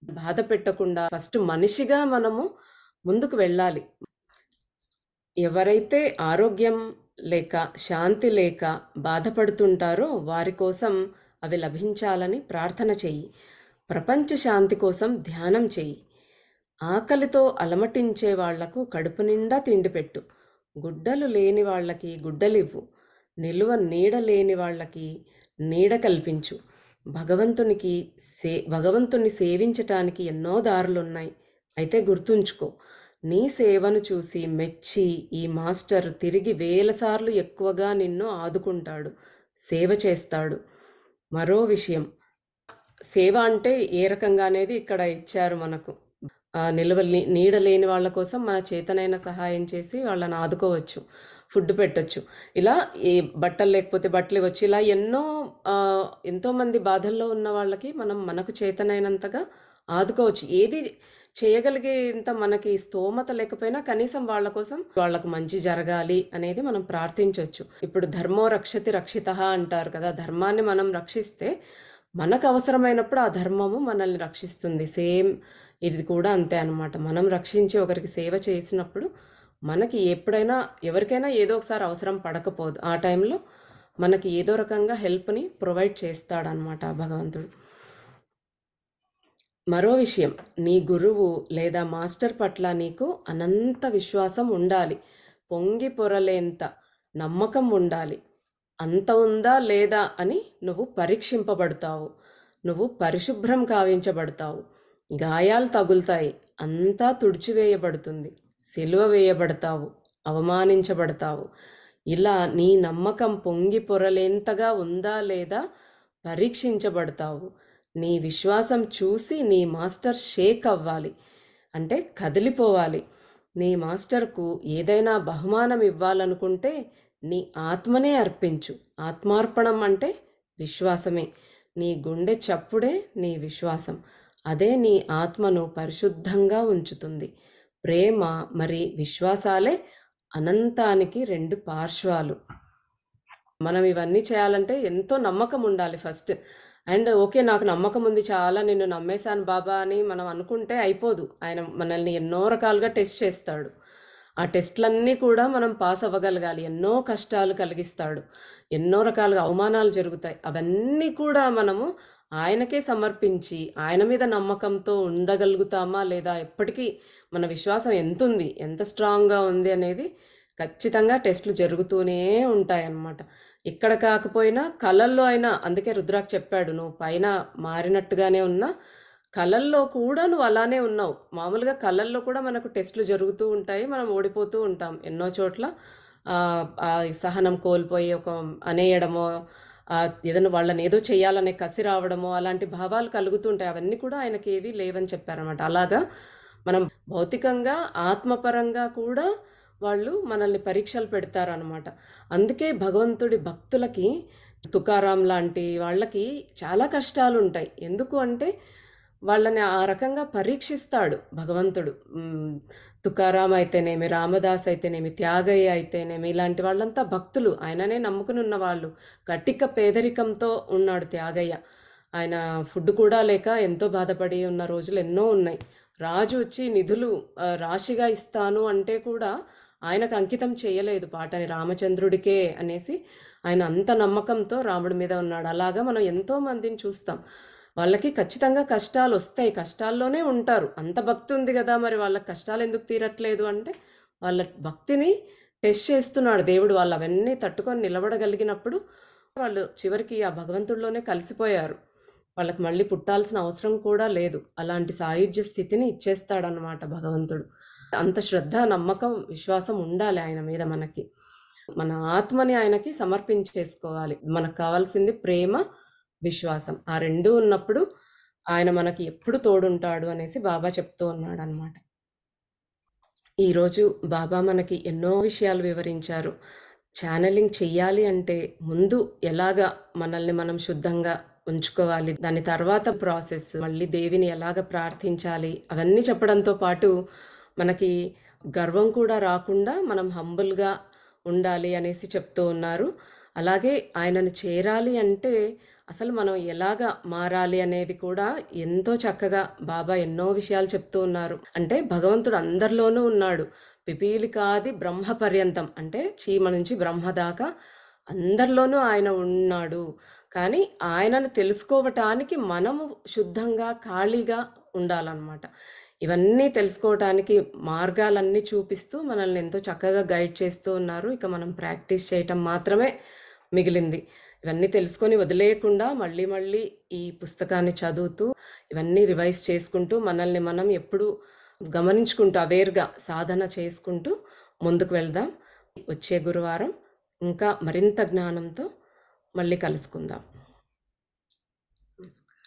బాధ పెట్టకుండా ఫస్ట్ మనిషిగా మనము ముందుకు వెళ్ళాలి. ఎవరైతే ఆరోగ్యం లేక, శాంతి లేక బాధపడుతుంటారో వారి కోసం అవి లభించాలని ప్రార్థన చెయ్యి. ప్రపంచ శాంతి కోసం ధ్యానం చెయ్యి. ఆకలితో అలమటించే వాళ్లకు కడుపు నిండా తిండి పెట్టు. గుడ్డలు లేని వాళ్ళకి గుడ్డలివ్వు. నిలువ నీడ లేని వాళ్ళకి నీడ కల్పించు. భగవంతుని సేవించటానికి ఎన్నో దారులున్నాయి. అయితే గుర్తుంచుకో, నీ సేవను చూసి మెచ్చి ఈ మాస్టర్ తిరిగి 1000 సార్లు ఎక్కువగా నిన్ను ఆదుకుంటాడు, సేవ చేస్తాడు. మరో విషయం, సేవ అంటే ఏ రకంగా అనేది ఇక్కడ ఇచ్చారు మనకు. నీడ లేని వాళ్ళ కోసం మన చేతనైన సహాయం చేసి వాళ్ళని ఆదుకోవచ్చు, ఫుడ్ పెట్టొచ్చు. ఇలా ఈ బట్టలు లేకపోతే బట్టలు ఇవ్వచ్చు. ఇలా ఎంతోమంది బాధల్లో ఉన్న వాళ్ళకి మనం మనకు చేతనైనంతగా ఆదుకోవచ్చు. ఏది చేయగలిగేంత మనకి స్తోమత లేకపోయినా కనీసం వాళ్ళ కోసం వాళ్ళకు మంచి జరగాలి అనేది మనం ప్రార్థించవచ్చు. ఇప్పుడు ధర్మో రక్షతి రక్షితః అంటారు కదా. ధర్మాన్ని మనం రక్షిస్తే మనకు అవసరమైనప్పుడు ఆ ధర్మము మనల్ని రక్షిస్తుంది. సేమ్ ఇది కూడా అంతే అన్నమాట. మనం రక్షించి ఒకరికి సేవ చేసినప్పుడు మనకి ఎప్పుడైనా ఎవరికైనా ఏదో ఒకసారి అవసరం పడకపోదు. ఆ టైంలో మనకి ఏదో రకంగా హెల్ప్‌ని ప్రొవైడ్ చేస్తాడనమాట ఆ భగవంతుడు. మరో విషయం, నీ గురువు లేదా మాస్టర్ పట్ల నీకు అనంత విశ్వాసం ఉండాలి. పొంగి పొరలేంత నమ్మకం ఉండాలి. అంత ఉందా లేదా అని నువ్వు పరీక్షింపబడతావు. నువ్వు పరిశుభ్రం కావించబడతావు. గాయాలు తగులుతాయి. అంతా తుడిచివేయబడుతుంది. సిలువ వేయబడతావు. అవమానించబడతావు. ఇలా నీ నమ్మకం పొంగి పొరలేంతగా ఉందా లేదా పరీక్షించబడతావు. నీ విశ్వాసం చూసి నీ మాస్టర్ షేక్ అవ్వాలి. అంటే కదిలిపోవాలి. నీ మాస్టర్కు ఏదైనా బహుమానం ఇవ్వాలనుకుంటే నీ ఆత్మనే అర్పించు. ఆత్మార్పణం అంటే విశ్వాసమే. నీ గుండె చప్పుడే నీ విశ్వాసం. అదే నీ ఆత్మను పరిశుద్ధంగా ఉంచుతుంది. ప్రేమ మరి విశ్వాసాలే అనంతానికి రెండు పార్శ్వాలు. మనం ఇవన్నీ చేయాలంటే ఎంతో నమ్మకం ఉండాలి ఫస్ట్. అండ్ ఓకే, నాకు నమ్మకం ఉంది, చాలా నిన్ను నమ్మేశాను బాబా అని మనం అనుకుంటే అయిపోదు. ఆయన మనల్ని ఎన్నో రకాలుగా టెస్ట్ చేస్తాడు. ఆ టెస్ట్‌లన్నీ కూడా మనం పాస్ అవ్వగలగాలి. ఎన్నో కష్టాలు కలిగిస్తాడు. ఎన్నో రకాలుగా అవమానాలు జరుగుతాయి. అవన్నీ కూడా మనము ఆయనకే సమర్పించి, ఆయన మీద నమ్మకంతో ఉండగలుగుతామా లేదా, ఎప్పటికీ మన విశ్వాసం ఎంతుంది, ఎంత స్ట్రాంగ్‌గా ఉంది అనేది ఖచ్చితంగా టెస్ట్‌లు జరుగుతూనే ఉంటాయన్నమాట. ఇక్కడ కాకపోయినా కలల్లో అయినా, అందుకే రుద్రాక్ష చెప్పాడు, నువ్వు పైన మారినట్టుగానే ఉన్నా కలల్లో కూడా నువ్వు అలానే ఉన్నావు. మామూలుగా కలల్లో కూడా మనకు టెస్ట్‌లు జరుగుతూ ఉంటాయి. మనం ఓడిపోతూ ఉంటాం ఎన్నో చోట్ల. ఆ సహనం కోల్పోయి ఒక అనేయడమో, ఏదైనా వాళ్ళని ఏదో చేయాలనే కసి రావడమో, అలాంటి భావాలు కలుగుతూ ఉంటాయి. అవన్నీ కూడా ఆయనకేవి లేవని చెప్పారనమాట. అలాగా మనం భౌతికంగా, ఆత్మపరంగా కూడా వాళ్ళు మనల్ని పరీక్షలు పెడతారనమాట. అందుకే భగవంతుడి భక్తులకి, తుకారాం లాంటి వాళ్ళకి చాలా కష్టాలుంటాయి. ఎందుకు అంటే వాళ్ళని ఆ రకంగా పరీక్షిస్తాడు భగవంతుడు. తుకారాం అయితేనేమి, రామదాస్ అయితేనేమి, త్యాగయ్య అయితేనేమి, ఇలాంటి వాళ్ళంతా భక్తులు. ఆయననే నమ్ముకుని ఉన్నవాళ్ళు. కటిక పేదరికంతో ఉన్నాడు త్యాగయ్య. ఆయన ఫుడ్ కూడా లేక ఎంతో బాధపడి ఉన్న రోజులు ఎన్నో ఉన్నాయి. రాజు వచ్చి నిధులు రాశిగా ఇస్తాను అంటే కూడా ఆయనకు అంకితం చేయలేదు పాటని, రామచంద్రుడికే అనేసి ఆయన అంత నమ్మకంతో రాముడి మీద ఉన్నాడు. అలాగా మనం ఎంతో మందిని చూస్తాం. వాళ్ళకి ఖచ్చితంగా కష్టాలు వస్తాయి. కష్టాల్లోనే ఉంటారు. అంత భక్తి ఉంది కదా, మరి వాళ్ళకి కష్టాలు ఎందుకు తీరట్లేదు అంటే వాళ్ళ భక్తిని టెస్ట్ చేస్తున్నాడు దేవుడు. వాళ్ళు అవన్నీ తట్టుకొని నిలబడగలిగినప్పుడు వాళ్ళు చివరికి ఆ భగవంతుడిలోనే కలిసిపోయారు. వాళ్ళకి మళ్ళీ పుట్టాల్సిన అవసరం కూడా లేదు. అలాంటి సాయుధ్య స్థితిని ఇచ్చేస్తాడనమాట భగవంతుడు. అంత శ్రద్ధ, నమ్మకం, విశ్వాసం ఉండాలి ఆయన మీద మనకి. మన ఆత్మని ఆయనకి సమర్పించేసుకోవాలి. మనకు కావాల్సింది ప్రేమ, విశ్వాసం. ఆ రెండూ ఉన్నప్పుడు ఆయన మనకి ఎప్పుడు తోడుంటాడు అనేసి బాబా చెప్తూ ఉన్నాడనమాట. ఈరోజు బాబా మనకి ఎన్నో విషయాలు వివరించారు. ఛానెలింగ్ చెయ్యాలి అంటే ముందు ఎలాగా మనల్ని మనం శుద్ధంగా ఉంచుకోవాలి, దాని తర్వాత ప్రాసెస్, మళ్ళీ దేవిని ఎలాగ ప్రార్థించాలి, అవన్నీ చెప్పడంతో పాటు మనకి గర్వం కూడా రాకుండా మనం హంబుల్గా ఉండాలి అనేసి చెప్తూ ఉన్నారు. అలాగే ఆయనను చేరాలి అంటే అసలు మనం ఎలాగ మారాలి అనేది కూడా ఎంతో చక్కగా బాబా ఎన్నో విషయాలు చెప్తూ ఉన్నారు. అంటే భగవంతుడు అందరిలోనూ ఉన్నాడు. పిపీలికాది బ్రహ్మ పర్యంతం, అంటే చీమ నుంచి బ్రహ్మ దాకా అందరిలోనూ ఆయన ఉన్నాడు. కానీ ఆయనను తెలుసుకోవటానికి మనము శుద్ధంగా, ఖాళీగా ఉండాలన్నమాట. ఇవన్నీ తెలుసుకోవటానికి మార్గాలన్నీ చూపిస్తూ మనల్ని ఎంతో చక్కగా గైడ్ చేస్తూ ఉన్నారు. ఇక మనం ప్రాక్టీస్ చేయటం మాత్రమే మిగిలింది. ఇవన్నీ తెలుసుకొని వదిలేయకుండా మళ్ళీ మళ్ళీ ఈ పుస్తకాన్ని చదువుతూ, ఇవన్నీ రివైజ్ చేసుకుంటూ, మనల్ని మనం ఎప్పుడూ గమనించుకుంటూ, అవేర్‌గా సాధన చేసుకుంటూ ముందుకు వెళ్దాం. వచ్చే గురువారం ఇంకా మరింత జ్ఞానంతో మళ్ళీ కలుసుకుందాం. నమస్కారం.